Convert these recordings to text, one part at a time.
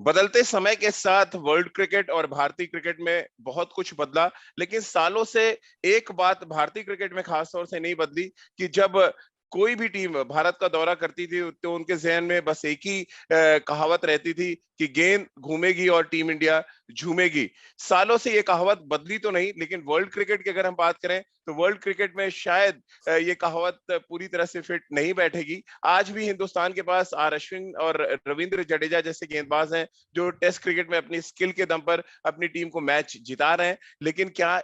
बदलते समय के साथ वर्ल्ड क्रिकेट और भारतीय क्रिकेट में बहुत कुछ बदला, लेकिन सालों से एक बात भारतीय क्रिकेट में खास तौर से नहीं बदली कि जब कोई भी टीम भारत का दौरा करती थी तो उनके जहन में बस एक ही कहावत रहती थी कि गेंद घूमेगी और टीम इंडिया झूमेगी। सालों से ये कहावत बदली तो नहीं, लेकिन वर्ल्ड क्रिकेट की अगर हम बात करें तो वर्ल्ड क्रिकेट में शायद ये कहावत पूरी तरह से फिट नहीं बैठेगी। आज भी हिंदुस्तान के पास आर अश्विन और रविंद्र जडेजा जैसे गेंदबाज हैं जो टेस्ट क्रिकेट में अपनी स्किल के दम पर अपनी टीम को मैच जिता रहे हैं, लेकिन क्या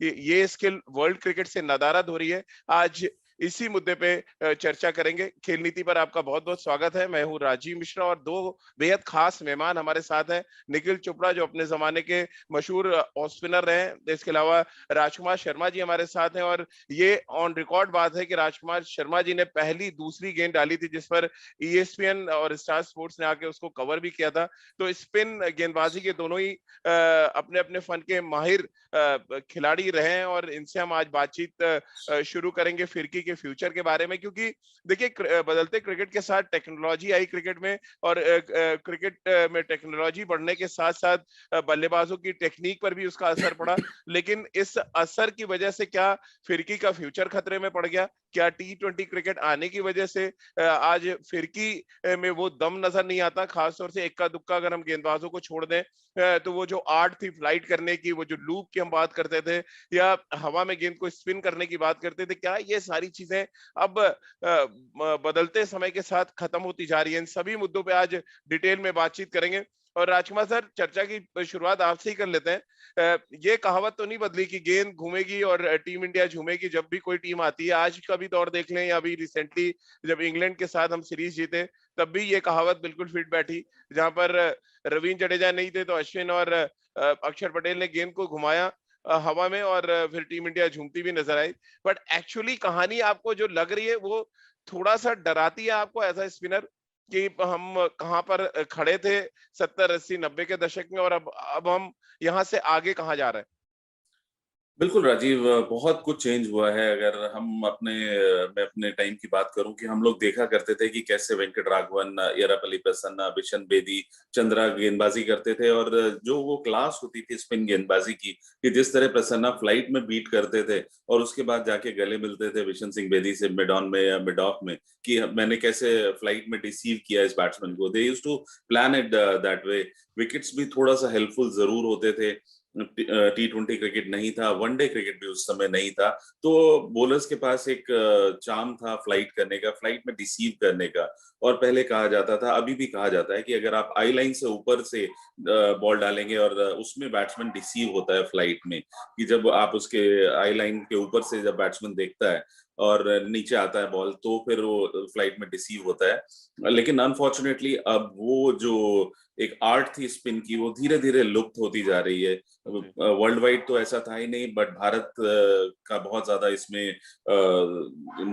ये स्किल वर्ल्ड क्रिकेट से नदारद हो रही है? आज इसी मुद्दे पे चर्चा करेंगे। खेल नीति पर आपका बहुत बहुत स्वागत है। मैं हूं राजीव मिश्रा और दो बेहद खास मेहमान हमारे साथ हैं। निखिल चोपड़ा जो अपने जमाने के मशहूर ऑफ स्पिनर रहे हैं, इसके अलावा राजकुमार शर्मा जी हमारे साथ हैं और ये ऑन रिकॉर्ड बात है कि राजकुमार शर्मा जी ने पहली दूसरी गेंद डाली थी जिस पर ईएसपीएन और स्टार स्पोर्ट्स ने आके उसको कवर भी किया था। तो स्पिन गेंदबाजी के दोनों ही अपने अपने फन के माहिर खिलाड़ी रहे हैं और इनसे हम आज बातचीत शुरू करेंगे फिरकी के फ्यूचर के बारे में, क्योंकि देखिए बदलते क्रिकेट के साथ टेक्नोलॉजी आई क्रिकेट में और क्रिकेट में टेक्नोलॉजी बढ़ने के साथ साथ बल्लेबाजों की टेक्निक पर भी उसका असर पड़ा। लेकिन इस असर की वजह से क्या फिरकी का फ्यूचर खतरे में पड़ गया? क्या T20 क्रिकेट आने की वजह से आज फिरकी में वो दम नजर नहीं आता? खासतौर से इक्का दुक्का अगर हम गेंदबाजों को छोड़ दें तो वो जो आर्ट थी फ्लाइट करने की, वो जो लूप की हम बात करते थे या हवा में गेंद को स्पिन करने की बात करते थे, क्या ये सारी चीजें अब बदलते समय के साथ खत्म होती जा रही है? इन सभी मुद्दों पे आज डिटेल में बातचीत करेंगे। और राजकुमार सर, चर्चा की शुरुआत आपसे ही कर लेते हैं। ये कहावत तो नहीं बदली कि गेंद घूमेगी और टीम इंडिया झूमेगी जब भी कोई टीम आती है। आज का भी दौर देख लें या अभी रिसेंटली जब इंग्लैंड के साथ हम सीरीज जीते तब भी ये कहावत बिल्कुल फिट बैठी, जहां पर रवींद्र जडेजा नहीं थे तो अश्विन और अक्षर पटेल ने गेंद को घुमाया हवा में और फिर टीम इंडिया झूमती भी नजर आई। बट एक्चुअली कहानी आपको जो लग रही है वो थोड़ा सा डराती है आपको एज अ स्पिनर कि हम कहां पर खड़े थे 70 80 90 के दशक में और अब हम यहाँ से आगे कहाँ जा रहे हैं? बिल्कुल राजीव, बहुत कुछ चेंज हुआ है। अगर हम मैं अपने टाइम की बात करूं कि हम लोग देखा करते थे कि कैसे वेंकट राघवन, येरापल्ली प्रसन्ना, बिशन बेदी, चंद्रा गेंदबाजी करते थे और जो वो क्लास होती थी स्पिन गेंदबाजी की, कि जिस तरह प्रसन्ना फ्लाइट में बीट करते थे और उसके बाद जाके गले मिलते थे बिशन सिंह बेदी से मिड ऑन में या मिड ऑफ में, कि मैंने कैसे फ्लाइट में डिसीव किया इस बैट्समैन को। They used to plan it that way. Wickets भी थोड़ा सा हेल्पफुल जरूर होते थे। T20 क्रिकेट नहीं था, वनडे क्रिकेट भी उस समय नहीं था, तो बॉलर्स के पास एक चार्म था फ्लाइट करने का, फ्लाइट में डिसीव करने का। और पहले कहा जाता था, अभी भी कहा जाता है कि अगर आप आई लाइन से ऊपर से बॉल डालेंगे और उसमें बैट्समैन डिसीव होता है फ्लाइट में, कि जब आप उसके आई लाइन के ऊपर से जब बैट्समैन देखता है और नीचे आता है बॉल तो फिर वो फ्लाइट में डिसीव होता है। लेकिन अनफॉर्चुनेटली अब वो जो एक आर्ट थी स्पिन की, वो धीरे धीरे लुप्त होती जा रही है। वर्ल्ड वाइड तो ऐसा था ही नहीं, बट भारत का बहुत ज्यादा इसमें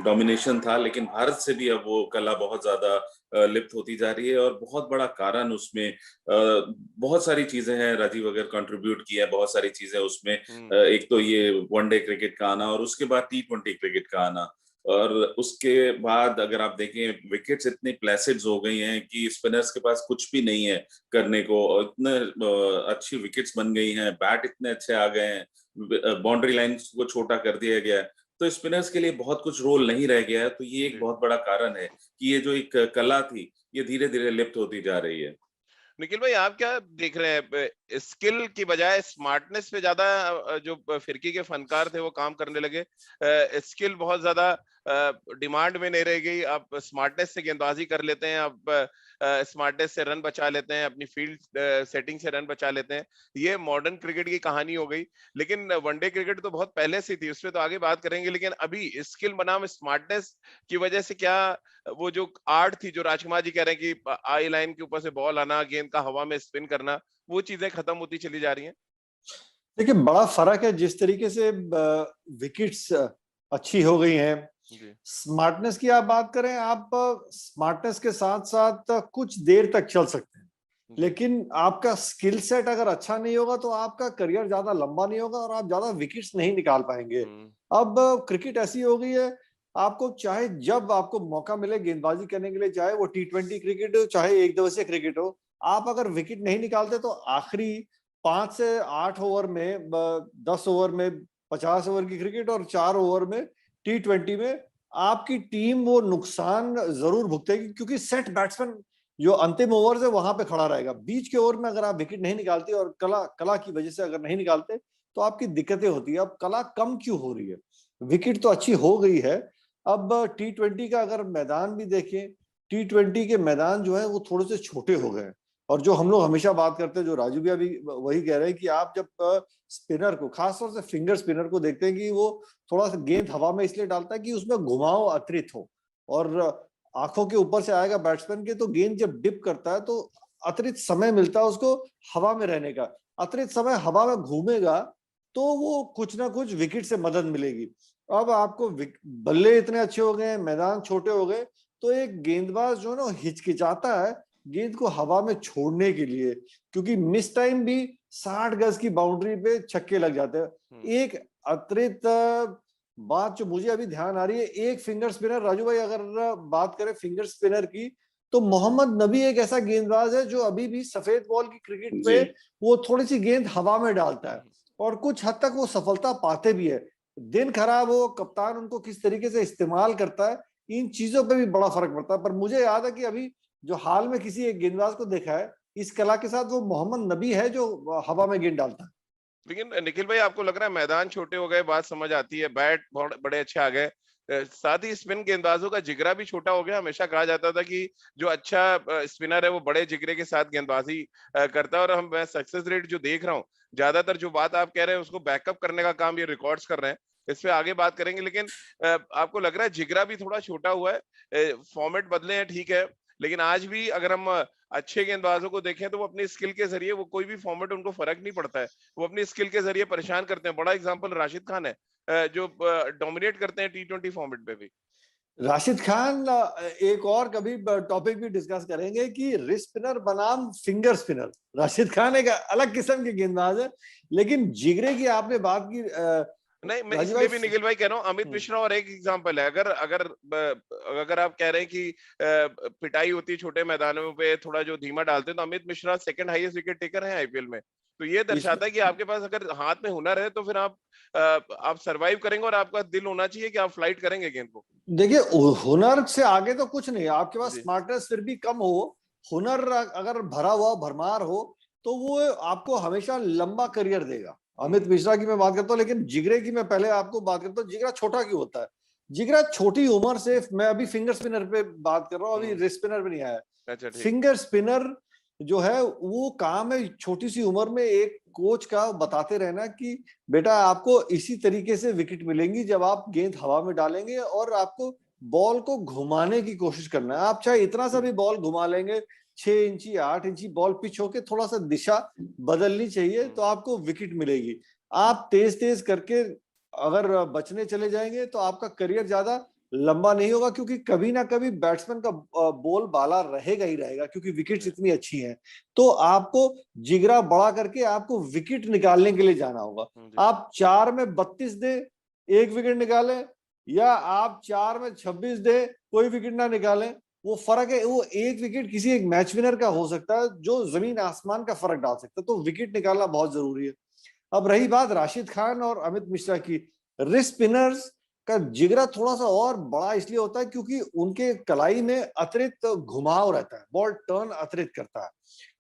डोमिनेशन था, लेकिन भारत से भी अब वो कला बहुत ज्यादा लिप्त होती जा रही है। और बहुत बड़ा कारण उसमें बहुत सारी चीजें हैं राजीव, अगर कंट्रीब्यूट किया है बहुत सारी चीजें उसमें। एक तो ये वनडे क्रिकेट का आना और उसके बाद T20 क्रिकेट का आना, और उसके बाद अगर आप देखें विकेट्स इतनी प्लेसिड्स हो गई हैं कि स्पिनर्स के पास कुछ भी नहीं है करने को, और इतने अच्छी विकेट्स बन गई हैं, बैट इतने अच्छे आ गए हैं, बाउंड्री लाइन को छोटा कर दिया गया है, तो स्पिनर्स के लिए बहुत कुछ रोल नहीं रह गया है। तो ये एक जी। बहुत बड़ा कारण है कि ये जो एक कला थी ये धीरे धीरे लिप्त होती जा रही है। निखिल भाई, आप क्या देख रहे हैं? स्किल की बजाय स्मार्टनेस पे ज्यादा जो फिरकी के फनकार थे वो काम करने लगे। स्किल बहुत ज्यादा डिमांड में नहीं रह गई। आप स्मार्टनेस से गेंदबाजी कर लेते हैं, आप स्मार्टनेस से रन बचा लेते हैं, अपनी फील्ड सेटिंग से रन बचा लेते हैं। ये मॉडर्न क्रिकेट की कहानी हो गई। लेकिन वनडे क्रिकेट तो बहुत पहले से थी, उसपे तो आगे बात करेंगे, लेकिन अभी स्किल बनाम स्मार्टनेस की वजह से क्या वो जो आर्ट थी, जो राजकुमार जी कह रहे हैं कि आई लाइन के ऊपर से बॉल आना, गेंद का हवा में स्पिन करना, वो चीजें खत्म होती चली जा रही हैं? देखिए, बड़ा फर्क है जिस तरीके से विकेट्स अच्छी हो गई हैं। जी। स्मार्टनेस की आप बात करें, आप स्मार्टनेस के साथ साथ कुछ देर तक चल सकते हैं, जी। लेकिन आपका स्किल सेट अगर अच्छा नहीं होगा तो आपका करियर ज्यादा लंबा नहीं होगा और आप ज्यादा विकेट्स नहीं निकाल पाएंगे। हम्म। अब क्रिकेट ऐसी हो गई है, आपको चाहे जब आपको मौका मिले गेंदबाजी करने के लिए, चाहे वो T20 क्रिकेट हो चाहे एक दिवसीय क्रिकेट हो, आप अगर विकेट नहीं निकालते तो आखिरी 5 से 8 ओवर में, 10 ओवर में 50 ओवर की क्रिकेट और 4 ओवर में T20 में आपकी टीम वो नुकसान जरूर भुगतेगी, क्योंकि सेट बैट्समैन जो अंतिम ओवर है वहां पे खड़ा रहेगा। बीच के ओवर में अगर आप विकेट नहीं निकालते और कला की वजह से अगर नहीं निकालते तो आपकी दिक्कतें होती है। अब कला कम क्यों हो रही है? विकेट तो अच्छी हो गई है। अब T20 का अगर मैदान भी देखें, T20 के मैदान जो है वो थोड़े से छोटे हो गए। और जो हम लोग हमेशा बात करते हैं, जो राजू भी अभी वही कह रहे हैं कि आप जब स्पिनर को, खासतौर से फिंगर स्पिनर को देखते हैं कि वो थोड़ा सा गेंद हवा में इसलिए डालता है कि उसमें घुमाव अतिरिक्त हो, और आंखों के ऊपर से आएगा बैट्समैन के, तो गेंद जब डिप करता है तो अतिरिक्त समय मिलता है उसको हवा में रहने का। अतिरिक्त समय हवा में घूमेगा तो वो कुछ ना कुछ विकेट से मदद मिलेगी। अब आपको बल्ले इतने अच्छे हो गए, मैदान छोटे हो गए, तो एक गेंदबाज जो है ना हिचकिचाता है गेंद को हवा में छोड़ने के लिए, क्योंकि मिस टाइम भी 60 गज की बाउंड्री पे छक्के लग जाते हैं। एक अतिरिक्त बात जो मुझे अभी ध्यान आ रही है, एक फिंगर स्पिनर, राजू भाई अगर बात करें फिंगर स्पिनर की, तो मोहम्मद नबी एक ऐसा गेंदबाज है जो अभी भी सफेद बॉल की क्रिकेट पे वो थोड़ी सी गेंद हवा में डालता है और कुछ हद तक वो सफलता पाते भी है। दिन खराब हो, कप्तान उनको किस तरीके से इस्तेमाल करता है, इन चीजों पे भी बड़ा फर्क पड़ता है। पर मुझे याद है कि अभी जो हाल में किसी एक गेंदबाज को देखा है इस कला के साथ, वो मोहम्मद नबी है जो हवा में गेंद डालता है। लेकिन निखिल भाई, आपको लग रहा है मैदान छोटे हो गए, बात समझ आती है, बैट बहुत बड़े अच्छे आ गए, साथ ही स्पिन गेंदबाजों का जिगरा भी छोटा हो गया। हमेशा कहा जाता था कि जो अच्छा स्पिनर है वो बड़े जिगरे के साथ गेंदबाजी करता है, और मैं सक्सेस रेट जो देख रहा हूँ, ज्यादातर जो बात आप कह रहे हैं उसको बैकअप करने का काम ये रिकॉर्ड्स कर रहे हैं। इस पे आगे बात करेंगे, लेकिन आपको लग रहा है जिगरा भी थोड़ा छोटा हुआ है? फॉर्मेट बदले हैं, ठीक है, लेकिन आज भी अगर हम अच्छे गेंदबाजों को देखें तो वो अपनी स्किल के जरिए, वो कोई भी फॉर्मेट उनको फर्क नहीं पड़ता है, वो अपनी स्किल के जरिए परेशान करते हैं। बड़ा एग्जांपल राशिद खान है, जो डोमिनेट करते हैं T20 फॉर्मेट पे भी। राशिद खान, एक और कभी टॉपिक भी डिस्कस करेंगे कि रिस्ट स्पिनर बनाम फिंगर स्पिनर। राशिद खान एक अलग किस्म के गेंदबाज है, लेकिन जिगरे की आपने बात की, नहीं, मैं इसलिए भी निखिल भाई कह रहा हूँ, अमित मिश्रा और एक एग्जांपल है। अगर अगर अगर आप कह रहे हैं कि पिटाई होती है छोटे मैदानों पे, थोड़ा जो धीमा डालते हैं, तो Amit Mishra second highest wicket taker है आईपीएल में। तो ये दर्शाता है कि आपके पास अगर हाथ में हुनर है तो फिर आप सरवाइव करेंगे, और आपका दिल होना चाहिए कि आप फ्लाइट करेंगे गेंद को। देखिए, हुनर से आगे तो कुछ नहीं, आपके पास स्मार्टनेस फिर भी कम हो, हुनर अगर भरा हुआ भरमार हो तो वो आपको हमेशा लंबा करियर देगा। अमित मिश्रा की मैं बात करता हूँ, लेकिन जिगरे की मैं पहले आपको बात करता हूँ। जिगरा छोटा क्यों होता है? जिगरा छोटी उम्र से, मैं अभी फिंगर स्पिनर पे बात कर रहा हूँ, अभी रिस्ट स्पिनर पे नहीं आया। अच्छा, फिंगर स्पिनर जो है वो काम है छोटी सी उम्र में एक कोच का बताते रहना कि बेटा आपको इसी तरीके से विकेट मिलेंगी जब आप गेंद हवा में डालेंगे, और आपको बॉल को घुमाने की कोशिश करना है। आप चाहे इतना सा भी बॉल घुमा लेंगे, 6 इंची 8 इंची बॉल पिच होके थोड़ा सा दिशा बदलनी चाहिए तो आपको विकेट मिलेगी। आप तेज तेज करके अगर बचने चले जाएंगे तो आपका करियर ज्यादा लंबा नहीं होगा, क्योंकि कभी ना कभी बैट्समैन का बॉल बाला रहेगा ही रहेगा, क्योंकि विकेट्स इतनी अच्छी हैं। तो आपको जिगरा बड़ा करके आपको विकेट निकालने के लिए जाना होगा। आप 4 में 32 दे, 1 विकेट निकालें, या आप 4 में 26 दे, कोई विकेट ना निकालें, वो फर्क है। वो 1 विकेट किसी एक मैच विनर का हो सकता है जो जमीन आसमान का फर्क डाल सकता है। तो विकेट निकालना बहुत जरूरी है। अब रही बात राशिद खान और अमित मिश्रा की, रिस्ट स्पिनर्स का जिगरा थोड़ा सा और बड़ा इसलिए होता है क्योंकि उनके कलाई में अतिरिक्त घुमाव रहता है, बॉल टर्न अतिरिक्त करता है,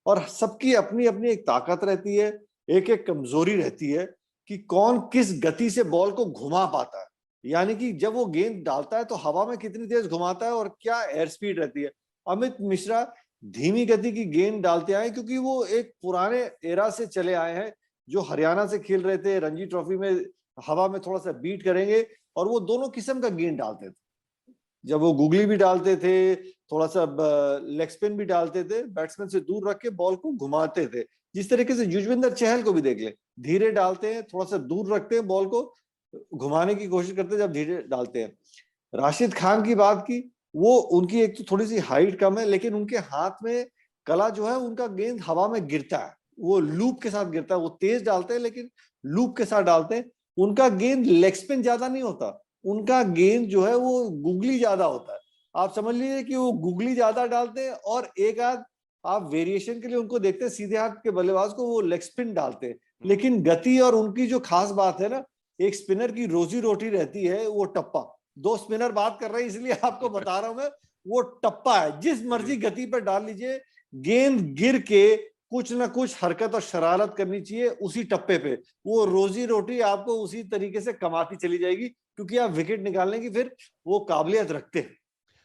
और सबकी अपनी अपनी एक ताकत रहती है, एक एक कमजोरी रहती है कि कौन किस गति से बॉल को घुमा पाता है। यानी कि जब वो गेंद डालता है तो हवा में कितनी तेज घुमाता है और क्या एयर स्पीड रहती है। अमित मिश्रा धीमी गति की गेंद डालते आए क्योंकि वो एक पुराने एरा से चले आए हैं, जो हरियाणा से खेल रहे थे, रणजी ट्रॉफी में हवा में थोड़ा सा बीट करेंगे, और वो दोनों किस्म का गेंद डालते थे। जब वो गुगली भी डालते थे, थोड़ा सा लेग स्पिन भी डालते थे, बैट्समैन से दूर रख के बॉल को घुमाते थे। जिस तरीके से युजवेंद्र चहल को भी देख ले, धीरे डालते हैं, थोड़ा सा दूर रखते हैं, बॉल को घुमाने की कोशिश करते हैं जब धीरे डालते हैं। राशिद खान की बात की, वो उनकी एक तो थोड़ी सी हाइट कम है, लेकिन उनके हाथ में कला जो है, उनका गेंद हवा में गिरता है, वो लूप के साथ गिरता है। वो तेज डालते हैं लेकिन लूप के साथ डालते हैं। उनका गेंद लेग स्पिन ज्यादा नहीं होता, उनका गेंद जो है वो गुगली ज्यादा होता है। आप समझ लीजिए कि वो गुगली ज्यादा डालते हैं और एक आध आप वेरिएशन के लिए उनको देखते हैं सीधे हाथ के बल्लेबाज को वो लेग स्पिन डालते हैं, लेकिन गति और उनकी जो खास बात है ना, एक स्पिनर की रोजी रोटी रहती है वो टप्पा। दो स्पिनर बात कर रहे हैं इसलिए आपको बता रहा हूं मैं, वो टप्पा है, जिस मर्जी गति पर डाल लीजिए, गेंद गिर के कुछ ना कुछ हरकत और शरारत करनी चाहिए उसी टप्पे पे, वो रोजी रोटी आपको उसी तरीके से कमाती चली जाएगी, क्योंकि आप विकेट निकालने की फिर वो काबिलियत रखते हैं।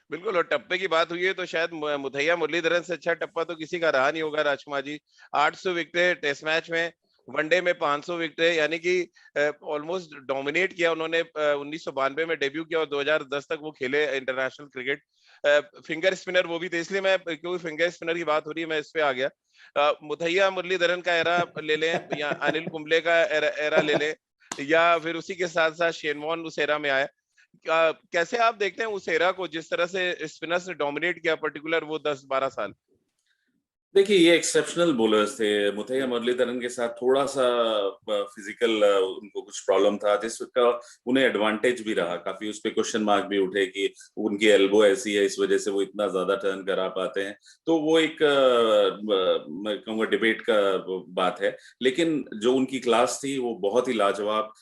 बिल्कुल, और टप्पे की बात हुई है तो शायद मुथैया मुरलीधरन से अच्छा टप्पा तो किसी का रहा नहीं होगा राजकुमार जी। 800 विकेटें टेस्ट मैच में, वनडे में 500 विकेटें, यानी कि ऑलमोस्ट डोमिनेट किया उन्होंने। 1992 में डेब्यू किया और 2010 तक वो खेले इंटरनेशनल क्रिकेट। फिंगर स्पिनर वो भी थे, इसलिए मैं, क्योंकि फिंगर स्पिनर की बात हो रही है, मैं इस पे आ गया। मुथैया मुरलीधरन का एरा ले लें या अनिल कुंबले का एरा ले लें, या फिर उसी के साथ साथ शेन वॉर्न उस एरा में आया। कैसे आप देखते हैं उस एरा को, जिस तरह से स्पिनर्स ने डोमिनेट किया पर्टिकुलर वो 10-12 साल? देखिए, ये एक्सेप्शनल बॉलर्स थे। मुथैया मुरलीधरन के साथ थोड़ा सा फिजिकल उनको कुछ प्रॉब्लम था, जिसका उन्हें एडवांटेज भी रहा। काफी उस पे क्वेश्चन मार्क भी उठे कि उनकी एल्बो ऐसी है, इस वजह से वो इतना ज्यादा टर्न करा पाते हैं। तो वो एक मैं कहूँगा डिबेट का बात है, लेकिन जो उनकी क्लास थी वो बहुत ही लाजवाब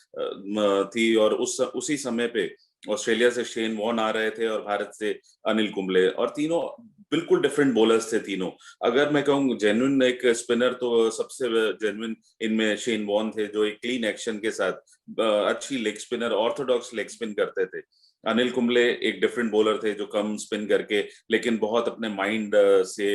थी। और उसी समय पे ऑस्ट्रेलिया से शेन वॉर्न आ रहे थे और भारत से अनिल कुंबले, और तीनों बिल्कुल डिफरेंट बॉलर्स थे तीनों। अगर मैं कहूँ जेन्युइन एक स्पिनर, तो सबसे जेन्युइन इनमें शेन वॉर्न थे, जो एक क्लीन एक्शन के साथ अच्छी leg spinner, Orthodox leg spin करते थे। अनिल कुंबले एक डिफरेंट बॉलर थे, जो कम स्पिन करके लेकिन बहुत अपने माइंड से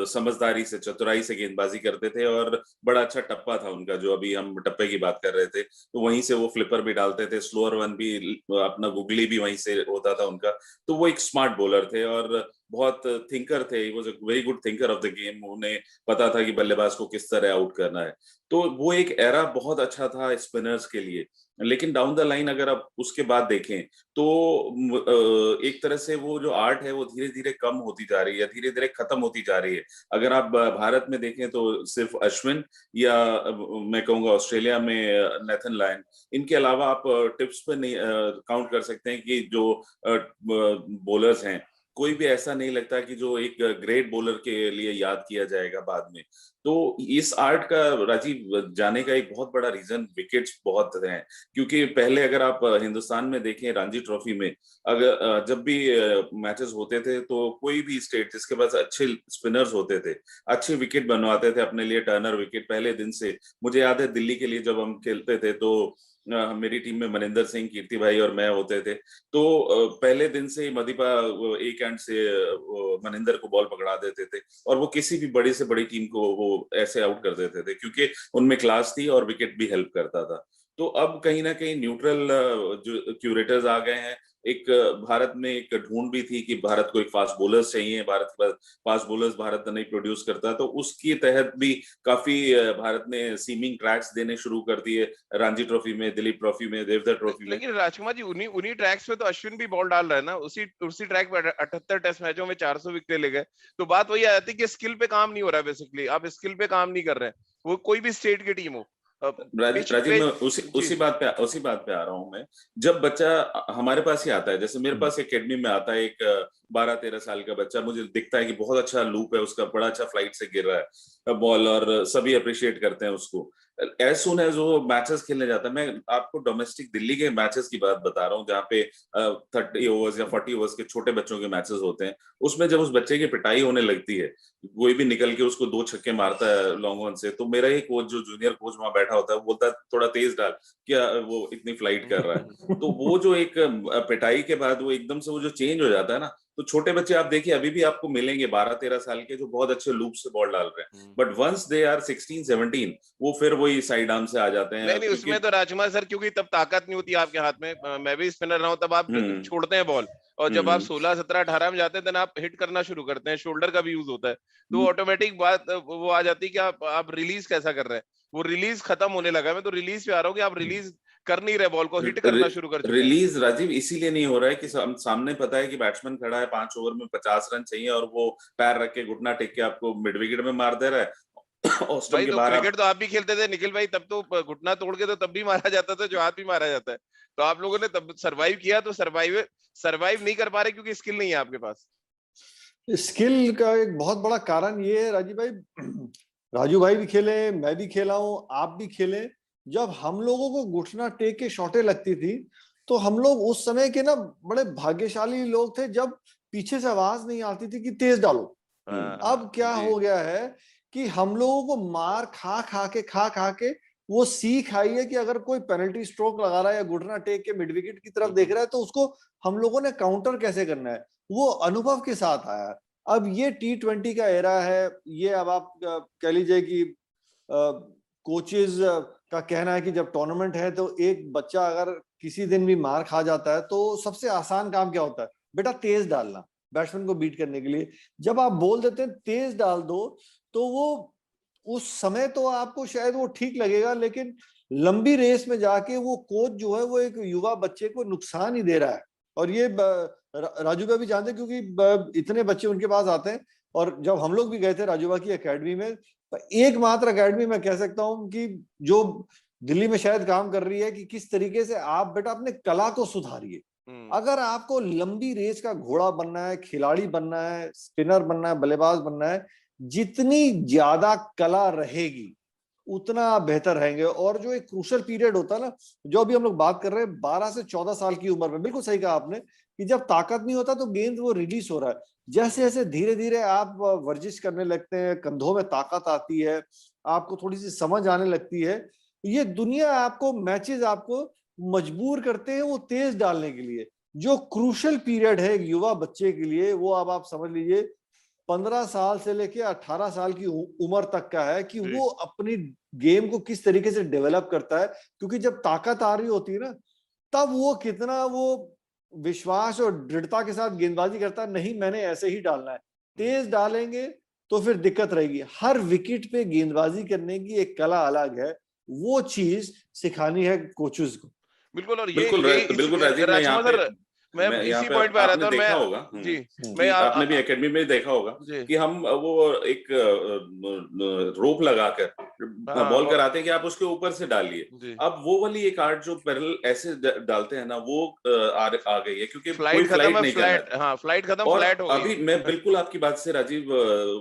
समझदारी से, चतुराई से गेंदबाजी करते थे। और बड़ा अच्छा टप्पा था उनका, जो अभी हम टप्पे की बात कर रहे थे, तो वहीं से वो फ्लिपर भी डालते थे, स्लोअर वन भी, अपना गुगली भी वहीं से होता था उनका। तो वो एक स्मार्ट बॉलर थे और बहुत थिंकर थे। He was a very good thinker of the game. उन्हें पता था कि बल्लेबाज को किस तरह आउट करना है। तो वो एक एरा बहुत अच्छा था स्पिनर्स के लिए। लेकिन डाउन द लाइन अगर आप उसके बाद देखें, तो एक तरह से वो जो आर्ट है वो धीरे धीरे कम होती जा रही है, धीरे धीरे खत्म होती जा रही है। अगर आप भारत में देखें तो सिर्फ अश्विन, या मैं कहूंगा ऑस्ट्रेलिया में नेथन लायन, इनके अलावा आप टिप्स पे नहीं काउंट कर सकते हैं कि जो बॉलर्स हैं, कोई भी ऐसा नहीं लगता कि जो एक ग्रेट बॉलर के लिए याद किया जाएगा बाद में। तो इस आर्ट का, राजीव, जाने का एक बहुत बड़ा रीजन विकेट्स बहुत हैं। क्योंकि पहले अगर आप हिंदुस्तान में देखें रणजी ट्रॉफी में, अगर जब भी मैचेस होते थे, तो कोई भी स्टेट जिसके पास अच्छे स्पिनर्स होते थे, अच्छे विकेट बनवाते थे अपने लिए, टर्नर विकेट पहले दिन से। मुझे याद है दिल्ली के लिए जब हम खेलते थे, तो मेरी टीम में मनिंदर सिंह, कीर्ति भाई और मैं होते थे। तो पहले दिन से ही मदीपा एक एंड से मनिंदर को बॉल पकड़ा देते थे, और वो किसी भी बड़ी से बड़ी टीम को वो ऐसे आउट कर देते थे, क्योंकि उनमें क्लास थी और विकेट भी हेल्प करता था। तो अब कहीं ना कहीं न्यूट्रल जो क्यूरेटर्स आ गए हैं। एक भारत में एक ढूंढ भी थी कि भारत को एक फास्ट बॉलर्स चाहिए, भारत के पास फास्ट बॉलर्स भारत नहीं प्रोड्यूस करता, तो उसके तहत भी काफी भारत ने सीमिंग ट्रैक्स देने शुरू कर दिए, रणजी ट्रॉफी में, दिलीप ट्रॉफी में, देवधर ट्रॉफी में। लेकिन राजकुमार जी, उन्हीं उन्हीं ट्रैक्स पे तो अश्विन भी बॉल डाल रहा है ना, उसी उसी ट्रैक पे 78 टेस्ट मैचों में 400 विकेट ले गए। तो बात वही आ जाती है कि स्किल पे काम नहीं हो रहा है। बेसिकली आप स्किल पे काम नहीं कर रहे हैं, वो कोई भी स्टेट की टीम हो। राजीव, मैं उसी बात पे आ रहा हूं मैं। जब बच्चा हमारे पास ही आता है, जैसे मेरे पास एकेडमी में आता है एक 12-13 साल का बच्चा, मुझे दिखता है कि बहुत अच्छा लूप है उसका, बड़ा अच्छा फ्लाइट से गिर रहा है बॉल, और सभी अप्रिशिएट करते हैं उसको। एज सुन एज वो मैचेस खेलने जाता है, मैं आपको डोमेस्टिक दिल्ली के मैचेस की बात बता रहा हूँ, जहाँ पे 30 ओवर्स या 40 ओवर्स के छोटे बच्चों के मैचेस होते हैं। उसमें जब उस बच्चे की पिटाई होने लगती है, कोई भी निकल के उसको 2 छक्के मारता है लॉन्ग ऑन से, तो मेरा ही कोच, जो जूनियर कोच वहां बैठा होता है, वो बोलता है थोड़ा तेज डाल, क्या वो इतनी फ्लाइट कर रहा है। तो वो जो एक पिटाई के बाद वो एकदम से वो जो चेंज हो जाता है ना, तो छोटे बच्चे आप देखिए अभी भी आपको मिलेंगे 12-13 साल के, जो बहुत अच्छे लूप से बॉल डाल रहे हैं, बट वंस दे आर 16-17, वो फिर वही साइड आर्म से आ जाते हैं। नहीं, उसमें तो राजकुमार सर, क्योंकि तब ताकत नहीं होती आपके हाथ में। मैं भी स्पिनर रहा हूं, तब आप छोड़ते हैं बॉल, और जब आप 16, 17, 18 में जाते हैं, तब आप हिट करना शुरू करते हैं, शोल्डर का भी यूज होता है, तो ऑटोमेटिक बात वो आ जाती है कि आप रिलीज कैसा कर रहे हैं। वो रिलीज खत्म होने लगा है। मैं तो रिलीज पे आ रहा हूँ कि आप रिलीज कर नहीं रहे, बॉल को हिट करना शुरू कर चुके हैं। रिलीज, राजीव, इसीलिए नहीं हो रहा है कि सामने पता है कि बैट्समैन खड़ा है, 5 ओवर में 50 रन चाहिए, और वो पैर रख के, घुटना टेक के आपको मिड विकेट में मार दे रहा है। भाई ऑस्टम के तो बाहर क्रिकेट तो आप भी खेलते थे निखिल भाई, तब तो घुटना तोड़ के तो तब भी मारा जाता था, जो हाथ भी मारा जाता है। तो आप लोगों ने तब सरवाइव किया, तो सरवाइव नहीं कर पा रहे क्योंकि स्किल नहीं है आपके पास। स्किल का एक बहुत बड़ा कारण ये है राजीव भाई, राजू भाई भी खेले, मैं भी खेला हूँ, आप भी खेले। जब हम लोगों को घुटना टेक के शॉटें लगती थी तो हम लोग उस समय के ना बड़े भाग्यशाली लोग थे, जब पीछे से आवाज नहीं आती थी कि तेज डालो। अब क्या जी। हो गया है कि हम लोगों को मार खा खा के वो सीख आई है कि अगर कोई पेनल्टी स्ट्रोक लगा रहा है या घुटना टेक के मिड विकेट की तरफ देख रहा है तो उसको हम लोगों ने काउंटर कैसे करना है, वो अनुभव के साथ आया है। अब ये T20 का एरा है, ये अब आप कह लीजिए कि कोचेज का कहना है कि जब टूर्नामेंट है तो एक बच्चा अगर किसी दिन भी मार खा जाता है तो सबसे आसान काम क्या होता है, बेटा तेज डालना बैट्समैन को बीट करने के लिए। जब आप बोल देते हैं तेज डाल दो तो वो उस समय तो आपको शायद वो ठीक लगेगा, लेकिन लंबी रेस में जाके वो कोच जो है वो एक युवा बच्चे को नुकसान ही दे रहा है। और ये राजू भाई भी जानते हैं क्योंकि इतने बच्चे उनके पास आते हैं। और जब हम लोग भी गए थे राजू भाई की एकेडमी में, एकमात्र एकेडमी मैं कह सकता हूँ कि जो दिल्ली में शायद काम कर रही है कि किस तरीके से आप बेटा अपने कला को सुधारिए। अगर आपको लंबी रेस का घोड़ा बनना है, खिलाड़ी बनना है, स्पिनर बनना है, बल्लेबाज बनना है, जितनी ज्यादा कला रहेगी उतना आप बेहतर रहेंगे। और जो एक क्रूशल पीरियड होता है ना, जो अभी हम लोग बात कर रहे हैं 12 से 14 साल की उम्र में, बिल्कुल सही कहा आपने कि जब ताकत नहीं होता तो गेंद वो रिलीज हो रहा है। जैसे जैसे धीरे धीरे आप वर्जिश करने लगते हैं, कंधों में ताकत आती है, आपको थोड़ी सी समझ आने लगती है, ये दुनिया आपको मैचेस आपको मजबूर करते हैं वो तेज डालने के लिए। जो क्रूशल पीरियड है एक युवा बच्चे के लिए, वो अब आप समझ लीजिए 15 साल से लेके 18 साल की उम्र तक का है कि वो अपनी गेम को किस तरीके से डेवलप करता है। क्योंकि जब ताकत आ रही होती है ना, तब वो कितना वो विश्वास और दृढ़ता के साथ गेंदबाजी करता है, नहीं मैंने ऐसे ही डालना है। तेज डालेंगे तो फिर दिक्कत रहेगी। हर विकेट पे गेंदबाजी करने की एक कला अलग है, वो चीज सिखानी है कोचेस को। बिल्कुल। और ये बिल्कुल यही बिल्कुल राजीव, मैं यहाँ राजकुमार पे सर, मैं मैं यहाँ इसी पे पॉइंट पे आ रहा था। आपने और मैं देखा होगा जी मैं कि आपने भी एकेडमी में देखा होगा जी कि हम वो एक रोप लगाकर हाँ बॉल कराते हैं कि आप उसके ऊपर से डालिए। जी अब वो वाली एक आर्ट जो पैरेलल ऐसे डालते हैं ना, वो आ गई है क्योंकि कोई फ्लाइट खत्म फ्लाइट है, नहीं करना फ्लैट, है। हाँ फ्लाइट खत्म, और फ्लैट हो गई अभी मैं है। बिल्कुल आपकी बात से राजीव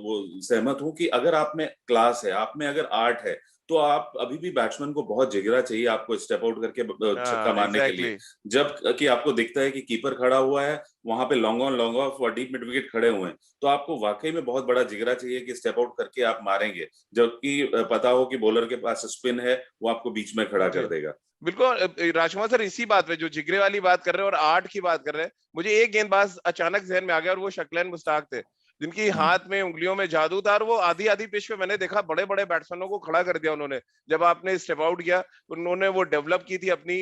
वो सहमत हूं कि अगर आप में क्लास है, आप में अगर आर्ट है, तो आप अभी भी बैट्समैन को बहुत जिगरा चाहिए आपको स्टेप आउट करके छक्का हाँ मारने के लिए। एग्जैक्टली। जब कि आपको दिखता है कि कीपर खड़ा हुआ है, वहां पे लॉन्ग ऑन लॉन्ग ऑफ और डीप मिड विकेट खड़े हुए हैं, तो आपको वाकई में बहुत बड़ा जिगरा चाहिए कि स्टेप आउट करके आप मारेंगे, जबकि पता हो कि बॉलर के पास स्पिन है, वो आपको बीच में खड़ा जी कर देगा। बिल्कुल। राजकुमार सर, इसी बात पे जो जिगरे वाली बात कर रहे हैं और आर्ट की बात कर रहे हैं, मुझे एक गेंदबाज अचानक जहन में आ गया और वो शक्लैन मुश्ताक थे, जिनकी हाथ में उंगलियों में जादू था। और वो आधी आधी पिच पे मैंने देखा बड़े बड़े बैट्समैनों को खड़ा कर दिया उन्होंने। जब आपने स्टेप आउट किया, उन्होंने वो डेवलप की थी अपनी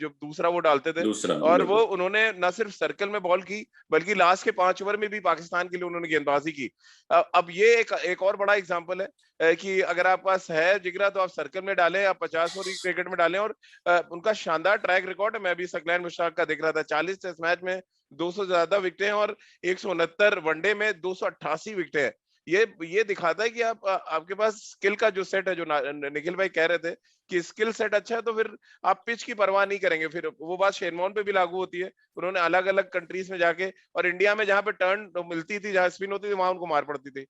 जो दूसरा वो डालते थे। दूसरा और वो बिल्कुल। उन्होंने न सिर्फ सर्कल में बॉल की, बल्कि लास्ट के 5 ओवर में भी पाकिस्तान के लिए उन्होंने गेंदबाजी की। अब ये एक और बड़ा एग्जाम्पल है कि अगर आप पास है जिगरा तो आप सर्कल में डालें, आप 50 ओवर क्रिकेट में डालें। और उनका शानदार ट्रैक रिकॉर्ड है। मैं भी शक्लैन मुश्ताक का देख रहा था, 40 टेस्ट मैच में 200 से ज्यादा विकेटें हैं और 169 वनडे में 288 विकेटें हैं। ये दिखाता है कि आपके पास स्किल का जो सेट है, जो निखिल भाई कह रहे थे कि स्किल सेट अच्छा है तो फिर आप पिच की परवाह नहीं करेंगे। फिर वो बात शेन वॉर्न पे भी लागू होती है। उन्होंने अलग अलग कंट्रीज में जाके और इंडिया में जहां पे टर्न मिलती थी, जहां स्पिन होती थी, वहां उनको मार पड़ती थी।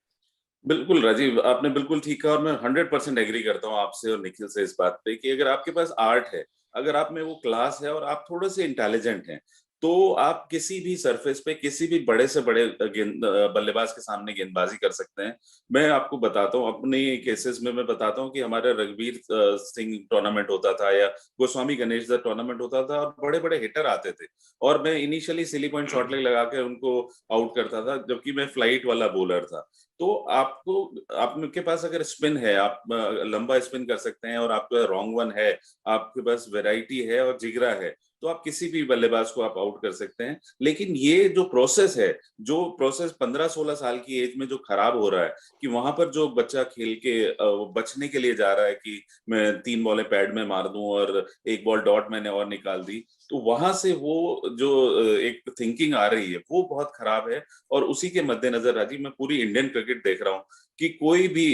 बिल्कुल राजीव, आपने बिल्कुल ठीक कहा और मैं 100% एग्री करता हूँ आपसे और निखिल से इस बात पे कि अगर आपके पास आर्ट है, अगर आप में वो क्लास है और आप थोड़े से इंटेलिजेंट हैं, तो आप किसी भी सरफेस पे किसी भी बड़े से बड़े बल्लेबाज के सामने गेंदबाजी कर सकते हैं। मैं आपको बताता हूँ अपने केसेस में, मैं बताता हूँ कि हमारा रघुवीर सिंह टूर्नामेंट होता था या गोस्वामी गणेश दत्त टूर्नामेंट होता था और बड़े बड़े हिटर आते थे और मैं initially silly point short leg लगा के उनको आउट करता था, जबकि मैं फ्लाइट वाला बॉलर था। तो आपको, आपके पास अगर स्पिन है, आप लंबा स्पिन कर सकते हैं और आपका रॉन्ग वन है, आपके पास वैरायटी है और जिगरा है, तो आप किसी भी बल्लेबाज को आप आउट कर सकते हैं। लेकिन ये जो प्रोसेस है, जो प्रोसेस 15-16 साल की एज में जो खराब हो रहा है, कि वहां पर जो बच्चा खेल के बचने के लिए जा रहा है कि मैं 3 बॉलें पैड में मार दूं और 1 बॉल डॉट मैंने और निकाल दी, तो वहां से वो जो एक थिंकिंग आ रही है वो बहुत खराब है। और उसी के मद्देनजर राजीव, मैं पूरी इंडियन क्रिकेट देख रहा हूँ कि कोई भी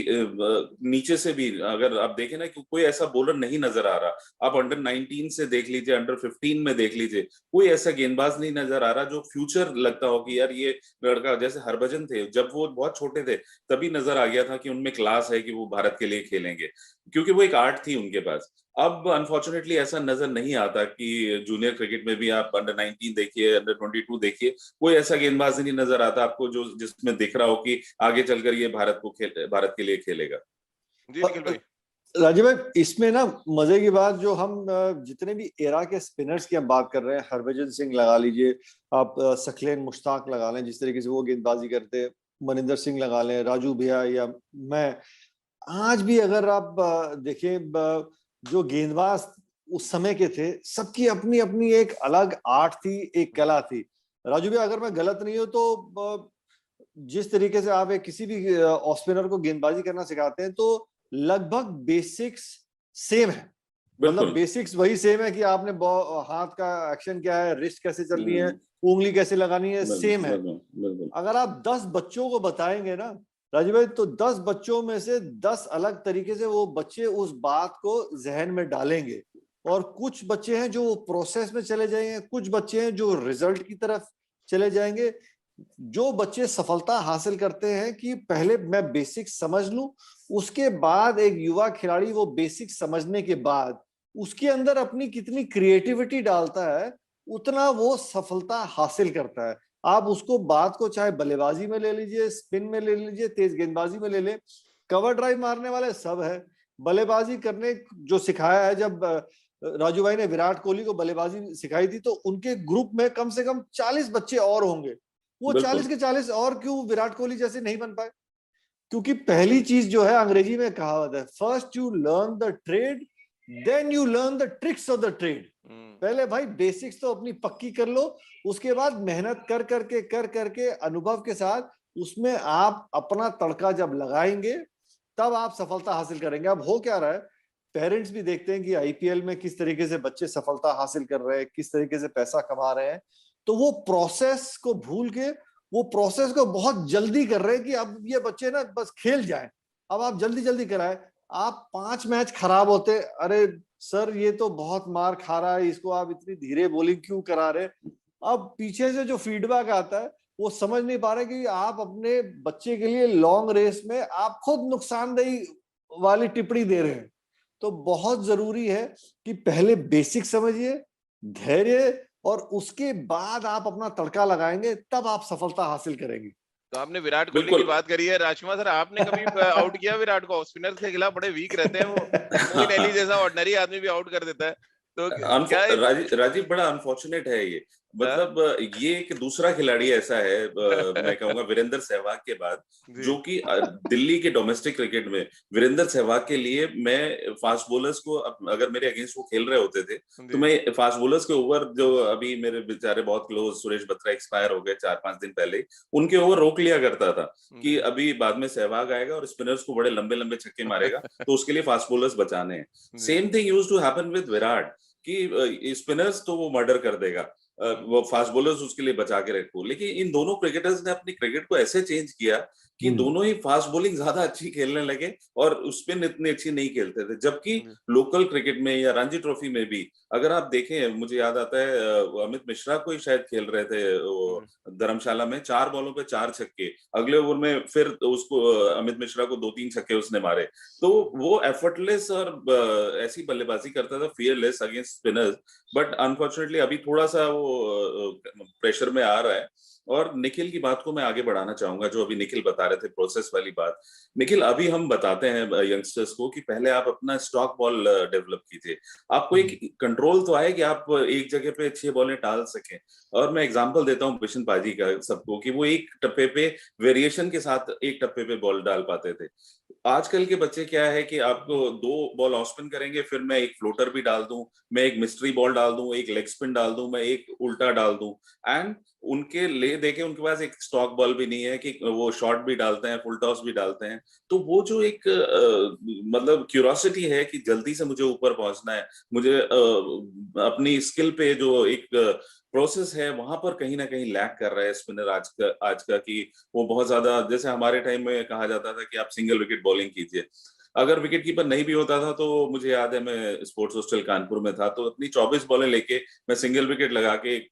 नीचे से भी अगर आप देखें ना कि कोई ऐसा बॉलर नहीं नजर आ रहा। आप अंडर 19 से देख लीजिए, अंडर 15 में देख लीजिए, कोई ऐसा गेंदबाज नहीं नजर आ रहा जो फ्यूचर लगता हो कि यार ये लड़का, जैसे हरभजन थे जब वो बहुत छोटे थे तभी नजर आ गया था कि उनमें क्लास है कि वो भारत के लिए खेलेंगे, क्योंकि वो एक आर्ट थी उनके पास। अब अनफॉर्चुनेटली ऐसा नजर नहीं आता कि जूनियर क्रिकेट में भी आप अंडर 19 देखिए, अंडर 22 देखिए, कोई ऐसा गेंदबाज नहीं नजर आता आपको जो जिसमें दिख रहा हो कि आगे चलकर ये भारत के लिए खेलेगा। जी निखिल भाई। राजीव भाई, इसमें ना मजे की बात, जो हम जितने भी एरा के स्पिनर्स की हम बात कर रहे हैं, हरभजन सिंह लगा लीजिए, आप सकलेन मुश्ताक लगा लें, जिस तरीके से वो गेंदबाजी करते हैं, मनिंदर सिंह लगा लें, राजू भैया या मैं, आज भी अगर आप देखें, जो गेंदबाज उस समय के थे, सबकी अपनी अपनी एक अलग आर्ट थी, एक कला थी। राजू भैया, अगर मैं गलत नहीं हूं तो जिस तरीके से आप एक किसी भी ऑफ स्पिनर को गेंदबाजी करना सिखाते हैं, तो लगभग बेसिक्स सेम है। मतलब बिल्कुल। बेसिक्स वही सेम है कि आपने हाथ का एक्शन क्या है, रिस्ट कैसे चलनी है, उंगली कैसे लगानी है, सेम है। बिल्कुल। अगर आप 10 बच्चों को बताएंगे ना राजीव भाई, तो 10 बच्चों में से 10 अलग तरीके से वो बच्चे उस बात को जहन में डालेंगे। और कुछ बच्चे हैं जो प्रोसेस में चले जाएंगे, कुछ बच्चे हैं जो रिजल्ट की तरफ चले जाएंगे। जो बच्चे सफलता हासिल करते हैं कि पहले मैं बेसिक समझ लूं, उसके बाद एक युवा खिलाड़ी वो बेसिक समझने के बाद उसके अंदर अपनी कितनी क्रिएटिविटी डालता है, उतना वो सफलता हासिल करता है। आप उसको बात को चाहे बल्लेबाजी में ले लीजिए, स्पिन में ले लीजिए, तेज गेंदबाजी में ले ले, कवर ड्राइव मारने वाले सब है। बल्लेबाजी करने जो सिखाया है, जब राजू भाई ने विराट कोहली को बल्लेबाजी सिखाई थी, तो उनके ग्रुप में कम से कम 40 बच्चे और होंगे। वो 40 बिल्कुल। के 40 और क्यों विराट कोहली जैसे नहीं बन पाए? क्योंकि पहली चीज जो है, अंग्रेजी में कहावत है, first you learn the trade, then you learn the tricks of the trade. पहले भाई बेसिक्स तो अपनी पक्की कर लो, उसके बाद मेहनत कर करके अनुभव के साथ उसमें आप अपना तड़का जब लगाएंगे, तब आप सफलता हासिल करेंगे। अब हो क्या रहा है, पेरेंट्स भी देखते हैं कि आईपीएल में किस तरीके से बच्चे सफलता हासिल कर रहे हैं, किस तरीके से पैसा कमा रहे हैं, तो वो प्रोसेस को भूल के वो प्रोसेस को बहुत जल्दी कर रहे हैं कि अब ये बच्चे ना बस खेल जाएं। अब आप जल्दी जल्दी कराएं। आप 5 मैच खराब होते, अरे सर ये तो बहुत मार खा रहा है, इसको आप इतनी धीरे बॉलिंग क्यों करा रहे? अब पीछे से जो फीडबैक आता है, वो समझ नहीं पा रहे कि आप अपने बच्चे के लिए लॉन्ग रेस में आप खुद नुकसानदेही वाली टिप्पणी दे रहे हैं। तो बहुत जरूरी है कि पहले बेसिक समझिए, धैर्य, और उसके बाद आप अपना तड़का लगाएंगे, तब आप सफलता हासिल करेंगे। तो आपने विराट कोहली की बिल्कुल। बात करी है, राजकुमार सर आपने कभी आउट किया विराट को? स्पिनर के खिलाफ बड़े वीक रहते हैं वो, मोइन अली जैसा ऑर्डिनरी आदमी भी आउट कर देता है, तो क्या राजीव, बड़ा अनफॉर्चुनेट है ये। मतलब ये एक दूसरा खिलाड़ी ऐसा है, मैं कहूंगा वीरेंद्र सहवाग के बाद, जो कि दिल्ली के डोमेस्टिक क्रिकेट में वीरेंद्र सहवाग के लिए मैं फास्ट बॉलर्स को, अगर मेरे अगेंस्ट वो खेल रहे होते थे तो मैं फास्ट बॉलर्स के ओवर, जो अभी मेरे बेचारे बहुत क्लोज सुरेश बत्रा एक्सपायर हो गए 4-5 दिन पहले, उनके ओवर रोक लिया करता था कि अभी बाद में सहवाग आएगा और स्पिनर्स को बड़े लंबे लंबे छक्के मारेगा, तो उसके लिए फास्ट बॉलर्स बचाने हैं। Same thing used to happen with Virat, कि स्पिनर्स तो वो मर्डर कर देगा, वो फास्ट बॉलर्स उसके लिए बचा के रखो। लेकिन इन दोनों क्रिकेटर्स ने अपनी क्रिकेट को ऐसे चेंज किया कि दोनों ही फास्ट बॉलिंग ज्यादा अच्छी खेलने लगे और स्पिन इतनी अच्छी नहीं खेलते थे। जबकि लोकल क्रिकेट में या रणजी ट्रॉफी में भी अगर आप देखें, मुझे याद आता है अमित मिश्रा को ही शायद खेल रहे थे वो धर्मशाला में, 4 बॉलों पे 4 छक्के, अगले ओवर में फिर उसको अमित मिश्रा को 2-3 छक्के उसने मारे। तो वो एफर्टलेस और ऐसी बल्लेबाजी करता था, fearless against spinners. But unfortunately अभी थोड़ा सा वो प्रेशर में आ रहा है। और निखिल की बात को मैं आगे बढ़ाना चाहूंगा, जो अभी निखिल बता रहे थे प्रोसेस वाली बात। निखिल, अभी हम बताते हैं यंगस्टर्स को कि पहले आप अपना स्टॉक बॉल डेवलप कीजिए, आपको एक कंट्रोल तो आए कि आप एक जगह पे 6 बॉलें टाल सकें। और मैं एग्जांपल देता हूँ बिशन पाजी का सबको, कि वो एक टप्पे पे वेरिएशन के साथ एक टप्पे पे बॉल डाल पाते थे। आजकल के बच्चे क्या है कि आपको 2 बॉल ऑफ स्पिन करेंगे, फिर मैं एक फ्लोटर भी डाल दूं, मैं एक मिस्ट्री बॉल डाल दूं, एक लेग स्पिन डाल दूं, मैं एक उल्टा डाल दूं, एंड उनके ले देखे उनके पास एक स्टॉक बॉल भी नहीं है कि वो शॉट भी डालते हैं, फुल टॉस भी डालते हैं। तो वो जो एक मतलब क्यूरोसिटी है कि जल्दी से मुझे ऊपर पहुंचना है, मुझे अपनी स्किल पे जो एक प्रोसेस है वहां पर कहीं ना कहीं लैक कर रहा है स्पिनर आज का कि वो बहुत ज्यादा, जैसे हमारे टाइम में कहा जाता था कि आप सिंगल विकेट बॉलिंग कीजिए। अगर विकेट कीपर नहीं भी होता था तो मुझे याद है मैं स्पोर्ट्स हॉस्टल कानपुर में था, तो अपनी 24 बॉलें लेके मैं सिंगल विकेट लगा के एक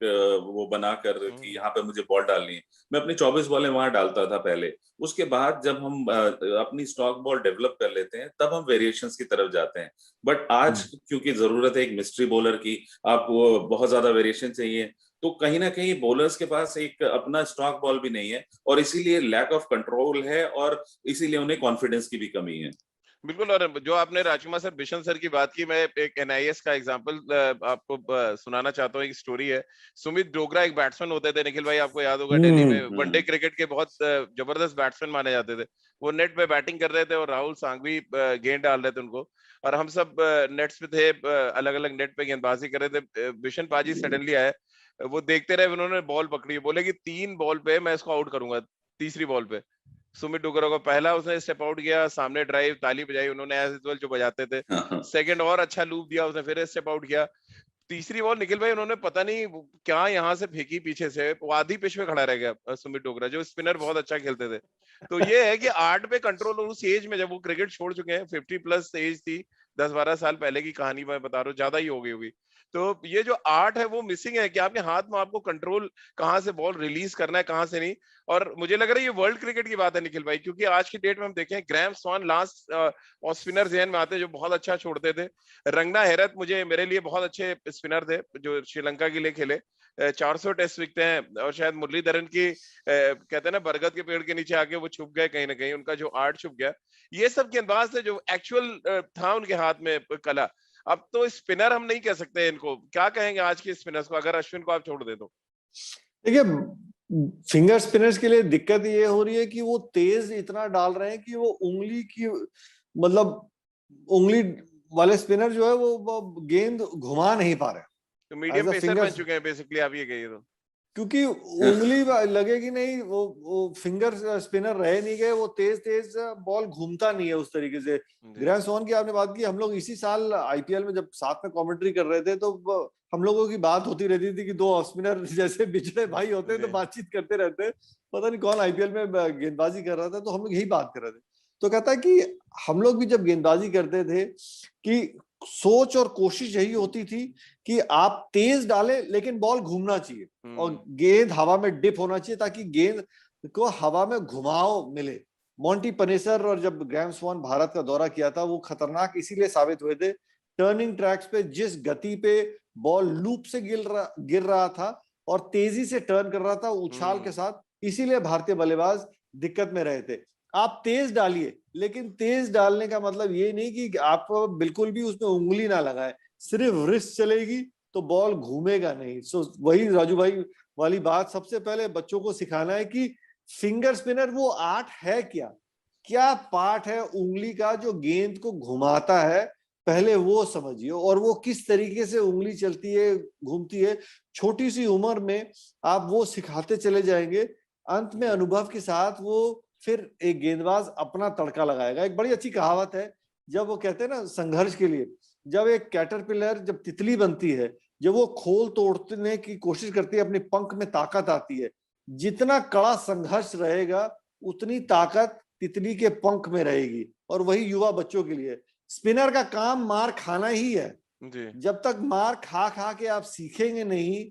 वो बना कर कि यहाँ पे मुझे बॉल डालनी है, मैं अपनी 24 बॉलें वहां डालता था पहले। उसके बाद जब हम अपनी स्टॉक बॉल डेवलप कर लेते हैं तब हम वेरिएशंस की तरफ जाते हैं। बट आज क्योंकि जरूरत है एक मिस्ट्री बॉलर की, आपको बहुत ज्यादा वेरिएशन चाहिए, तो कहीं ना कहीं बॉलर्स के पास एक अपना स्टॉक बॉल भी नहीं है, और इसीलिए लैक ऑफ कंट्रोल है, और इसीलिए उन्हें कॉन्फिडेंस की भी कमी है। बिल्कुल। और जो आपने राजकुमार सर, बिशन सर की बात की, मैं एक एनआईएस का एग्जांपल आपको सुनाना चाहता हूँ। एक स्टोरी है। सुमित डोगरा एक बैट्समैन होते थे, निखिल भाई आपको याद होगा, दिल्ली में वनडे क्रिकेट के बहुत जबरदस्त बैट्समैन माने जाते थे। वो नेट पे बैटिंग कर रहे थे और राहुल सांघवी गेंद डाल रहे थे उनको, और हम सब नेट्स पे थे, अलग अलग नेट पे गेंदबाजी कर रहे थे। बिशन पाजी सडनली आए, वो देखते रहे, उन्होंने बॉल पकड़ी, बोले कि 3 बॉल पे मैं इसको आउट करूंगा। तीसरी बॉल पे सुमित डोगरा को पहला उसने स्टेप आउट किया, सामने ड्राइव, ताली बजाई उन्होंने एज यूजुअल जो बजाते थे। सेकंड और अच्छा लूप दिया उसने, फिर स्टेप आउट किया। तीसरी बॉल निखिल भाई उन्होंने पता नहीं क्या यहाँ से फेंकी पीछे से, वो आधी पिच में खड़ा रह गया सुमित डोगरा, जो स्पिनर बहुत अच्छा खेलते थे। तो ये है कि आर्ट पे कंट्रोल, और उस एज में जब वो क्रिकेट छोड़ चुके हैं, 50+ एज थी, 10-12 साल पहले की कहानी मैं बता रहा हूँ, ज्यादा ही हो गई होगी। तो ये जो आर्ट है वो मिसिंग है कि आपके हाथ में आपको कंट्रोल कहाँ से बॉल रिलीज करना है, कहाँ से नहीं। और मुझे लग रहा है ये वर्ल्ड क्रिकेट की बात है निखिल भाई, क्योंकि आज की डेट में हम देखें, ग्रैम स्वान लास्ट और स्पिनर जहन में आते हैं जो बहुत अच्छा छोड़ते थे। रंगना हेरत मुझे, मेरे लिए बहुत अच्छे स्पिनर थे जो श्रीलंका के लिए खेले। 400 टेस्ट विकटे हैं, और शायद मुरलीधरन की कहते हैं ना, बरगद के पेड़ के नीचे आके वो छुप गए कहीं ना कहीं, उनका जो आर्ट छुप गया। ये सब गेंदबाज थे जो एक्चुअल था उनके हाथ में कला। अब तो स्पिनर हम नहीं कह सकते इनको, क्या कहेंगे आज के स्पिनर्स को, अगर अश्विन को आप छोड़ दे तो? देखिए, फिंगर स्पिनर्स के लिए दिक्कत ये हो रही है कि वो तेज इतना डाल रहे हैं कि वो उंगली की, मतलब उंगली वाले स्पिनर जो है वो गेंद घुमा नहीं पा रहे। तो मीडियम पेसर बन चुके हैं बेसिकली, आप ये कहिए तो। क्योंकि उंगली लगेगी नहीं, वो फिंगर स्पिनर रह नहीं गए, वो तेज तेज बॉल घूमता नहीं है उस तरीके से। ग्रैम स्वान की आपने बात की, हम लोग इसी साल आईपीएल में जब साथ में कमेंट्री कर रहे थे तो हम लोगों की बात होती रहती थी कि 2 स्पिनर जैसे बिछड़े भाई होते हैं तो बातचीत करते रहते हैं। पता नहीं कौन आईपीएल में गेंदबाजी कर रहा था, तो हम लोग यही बात कर रहे थे। तो कहता है कि हम लोग भी जब गेंदबाजी करते थे कि सोच और कोशिश यही होती थी कि आप तेज डालें लेकिन बॉल घूमना चाहिए और गेंद हवा में डिप होना चाहिए ताकि गेंद को हवा में घुमाव मिले। मॉन्टी पनेसर और जब ग्रैम स्वान भारत का दौरा किया था, वो खतरनाक इसीलिए साबित हुए थे, टर्निंग ट्रैक्स पे जिस गति पे बॉल लूप से गिर रहा था और तेजी से टर्न कर रहा था उछाल के साथ, इसीलिए भारतीय बल्लेबाज दिक्कत में रहे थे। आप तेज डालिए, लेकिन तेज डालने का मतलब ये नहीं कि आप बिल्कुल भी उसमें उंगली ना लगाएं, सिर्फ रिस्ट चलेगी तो बॉल घूमेगा नहीं। सो वही राजू भाई वाली बात, सबसे पहले बच्चों को सिखाना है कि फिंगर स्पिनर वो आर्ट है क्या, क्या पार्ट है उंगली का जो गेंद को घुमाता है, पहले वो समझिए, और वो किस तरीके से उंगली चलती है, घूमती है। छोटी सी उम्र में आप वो सिखाते चले जाएंगे, अंत में अनुभव के साथ वो फिर एक गेंदबाज अपना तड़का लगाएगा। एक बड़ी अच्छी कहावत है, जब वो कहते हैं ना संघर्ष के लिए, जब एक कैटरपिलर, जब तितली बनती है, जब वो खोल तोड़ने की कोशिश करती है, अपने पंख में ताकत आती है, जितना कड़ा संघर्ष रहेगा उतनी ताकत तितली के पंख में रहेगी। और वही युवा बच्चों के लिए स्पिनर का काम मार खाना ही है। जब तक मार खा खा के आप सीखेंगे नहीं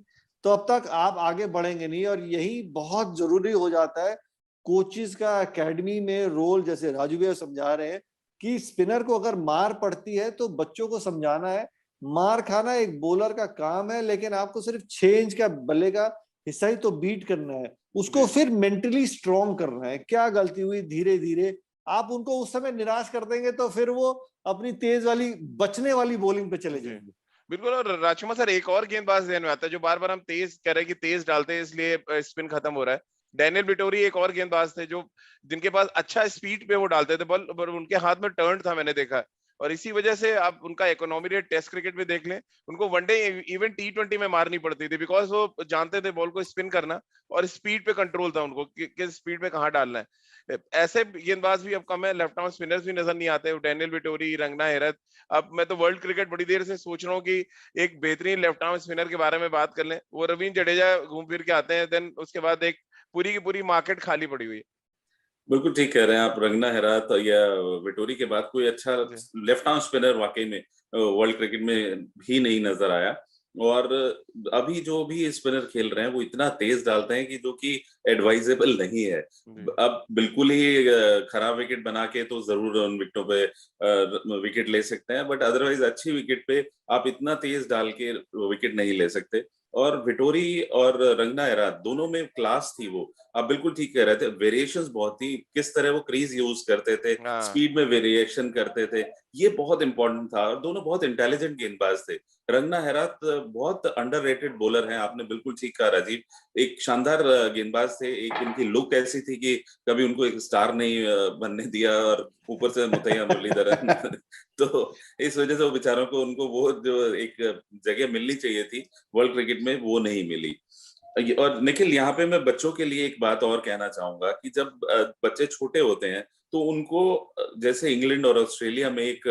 तो अब तक आप आगे बढ़ेंगे नहीं। और यही बहुत जरूरी हो जाता है कोचिज का एकेडमी में रोल, जैसे राजू भैया समझा रहे हैं कि स्पिनर को अगर मार पड़ती है तो बच्चों को समझाना है मार खाना एक बॉलर का काम है, लेकिन आपको सिर्फ 6 इंच का बल्ले का हिस्सा ही तो बीट करना है, उसको फिर मेंटली स्ट्रॉन्ग करना है। क्या गलती हुई, धीरे धीरे आप उनको उस समय निराश कर देंगे तो फिर वो अपनी तेज वाली बचने वाली बॉलिंग पे चले जाएंगे। बिल्कुल। और राजकुमार सर, एक और गेंदबाज ध्यान में आता है जो बार बार हम तेज कह रहे हैं कि तेज डालते हैं इसलिए स्पिन खत्म हो रहा है, डैनियल विटोरी एक और गेंदबाज थे जो जिनके पास अच्छा स्पीड पे वो डालते थे बॉल, पर उनके हाथ में टर्न था, मैंने देखा है। और इसी वजह से आप उनका इकोनॉमी रेट टेस्ट क्रिकेट में देख लें, उनको वनडे इवन T20 में मारनी पड़ती थी, बिकॉज वो जानते थे बॉल को स्पिन करना और स्पीड पे कंट्रोल था उनको किस स्पीड पे कहाँ डालना है। ऐसे गेंदबाज भी अब कम है, लेफ्ट आर्म स्पिनर्स भी नजर नहीं आते, डैनियल विटोरी, रंगना हेरत। अब मैं तो वर्ल्ड क्रिकेट बड़ी देर से सोच रहा हूँ कि एक बेहतरीन लेफ्ट आर्म स्पिनर के बारे में बात कर लें। वो रवींद्र जडेजा घूम फिर के आते हैं, देन उसके बाद एक पूरी की पूरी मार्केट खाली पड़ी हुई है। बिल्कुल ठीक कह रहे हैं आप। रंगना हेरात या विटोरी के बाद कोई अच्छा जी। लेफ्ट आर्म स्पिनर वाकई में वर्ल्ड क्रिकेट में भी नहीं नजर आया। और अभी जो भी स्पिनर खेल रहे हैं वो इतना तेज डालते हैं कि जो कि एडवाइजेबल नहीं है। जी। अब बिल्कुल ही खराब विकेट बना के तो जरूर उन विकेटों पे विकेट ले सकते हैं, बट अदरवाइज अच्छी विकेट पे आप इतना तेज डाल के विकेट नहीं ले सकते। और विटोरी और रंगना हेरात दोनों में क्लास थी वो। आप बिल्कुल ठीक कह रहे थे, वेरिएशंस बहुत थी, किस तरह वो क्रीज यूज करते थे, हाँ। स्पीड में वेरिएशन करते थे, ये बहुत इंपॉर्टेंट था। और दोनों बहुत इंटेलिजेंट गेंदबाज थे। रंगना हेरात बहुत अंडररेटेड बॉलर हैं, आपने बिल्कुल ठीक कहा राजीव। एक शानदार गेंदबाज थे, एक इनकी लुक ऐसी थी कि कभी उनको एक स्टार नहीं बनने दिया, और ऊपर से मुतैया मुरलीधरन तो इस वजह से वो बेचारों को, उनको वो जो एक जगह मिलनी चाहिए थी वर्ल्ड क्रिकेट में, वो नहीं मिली। और निखिल, यहाँ पे मैं बच्चों के लिए एक बात और कहना चाहूंगा कि जब बच्चे छोटे होते हैं तो उनको जैसे इंग्लैंड और ऑस्ट्रेलिया में एक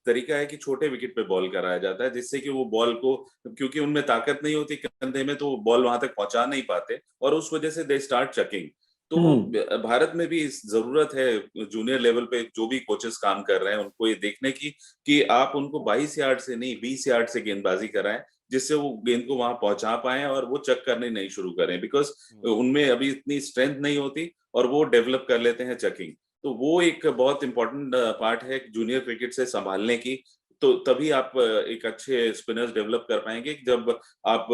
तरीका है कि छोटे विकेट पे बॉल कराया जाता है, जिससे कि वो बॉल को, क्योंकि उनमें ताकत नहीं होती कंधे में, तो वो बॉल वहां तक पहुंचा नहीं पाते, और उस वजह से दे स्टार्ट चकिंग। तो भारत में भी इस जरूरत है जूनियर लेवल पे जो भी कोचेस काम कर रहे हैं उनको ये देखने की कि आप उनको 22 यार्ड से नहीं 20 यार्ड से गेंदबाजी कराएं, जिससे वो गेंद को वहां पहुंचा पाए और वो चक करने नहीं शुरू करें, बिकॉज उनमें अभी इतनी स्ट्रेंथ नहीं होती और वो डेवलप कर लेते हैं चकिंग। तो वो एक बहुत इंपॉर्टेंट पार्ट है जूनियर क्रिकेट से संभालने की। तो तभी आप एक अच्छे स्पिनर्स डेवलप कर पाएंगे जब आप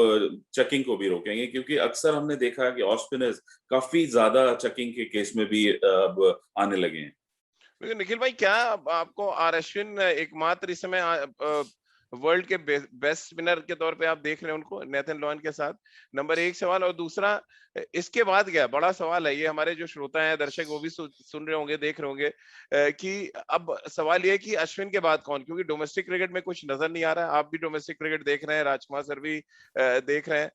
चकिंग को भी रोकेंगे, क्योंकि अक्सर हमने देखा कि ऑफ स्पिनर्स काफी ज्यादा चकिंग के केस में भी अब आने लगे हैं। लेकिन निखिल भाई, क्या आपको आर अश्विन एकमात्र इस समय वर्ल्ड के बेस्ट स्पिनर के तौर पे आप देख रहे हैं उनको नेथन लॉयन के साथ? नंबर एक सवाल। और दूसरा, इसके बाद क्या बड़ा सवाल है, ये हमारे जो श्रोता हैं, दर्शक, वो भी सुन रहे होंगे, देख रहे होंगे कि अब सवाल ये है कि अश्विन के बाद कौन, क्योंकि डोमेस्टिक क्रिकेट में कुछ नजर नहीं आ रहा है। आप भी डोमेस्टिक क्रिकेट देख रहे हैं, राजकुमार सर भी देख रहे हैं,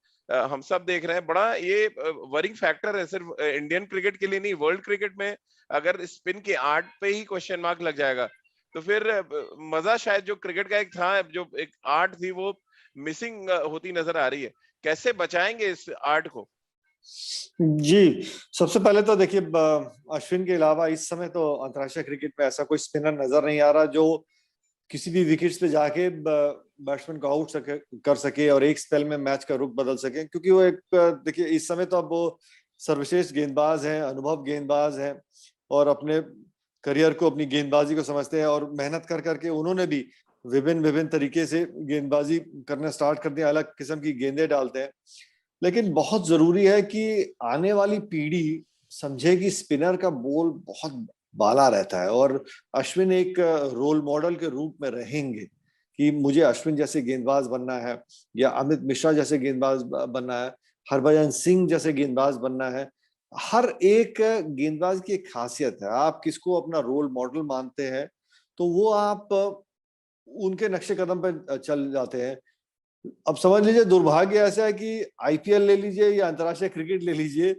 हम सब देख रहे हैं। बड़ा ये वरिंग फैक्टर है, सिर्फ इंडियन क्रिकेट के लिए नहीं, वर्ल्ड क्रिकेट में अगर स्पिन के आर्ट पे ही क्वेश्चन मार्क लग जाएगा तो फिर मजा शायद जो क्रिकेट का एक था, जो एक आर्ट थी, वो मिसिंग होती नजर आ रही है। कैसे बचाएंगे इस आर्ट को? जी, सबसे पहले तो देखिए, अश्विन के अलावा इस समय तो अंतर्राष्ट्रीय क्रिकेट में ऐसा कोई स्पिनर नजर नहीं आ रहा जो किसी भी विकेट्स पे जाके बैट्समैन को आउट कर सके और एक स्पेल में मैच का रुख बदल सके। क्योंकि वो एक, देखिए इस समय तो अब वो सर्वश्रेष्ठ गेंदबाज हैं, अनुभव गेंदबाज हैं, और अपने करियर को, अपनी गेंदबाजी को समझते हैं, और मेहनत कर करके उन्होंने भी विभिन्न विभिन्न तरीके से गेंदबाजी करना स्टार्ट कर दिया, अलग किस्म की गेंदें डालते हैं। लेकिन बहुत जरूरी है कि आने वाली पीढ़ी समझे कि स्पिनर का बोल बहुत बाला रहता है, और अश्विन एक रोल मॉडल के रूप में रहेंगे कि मुझे अश्विन जैसे गेंदबाज बनना है, या अमित मिश्रा जैसे गेंदबाज बनना है, हरभजन सिंह जैसे गेंदबाज बनना है। हर एक गेंदबाज की एक खासियत है, आप किसको अपना रोल मॉडल मानते हैं तो वो आप उनके नक्शे कदम पर चल जाते हैं। अब समझ लीजिए, दुर्भाग्य ऐसा है कि आईपीएल ले लीजिए या अंतर्राष्ट्रीय क्रिकेट ले लीजिए,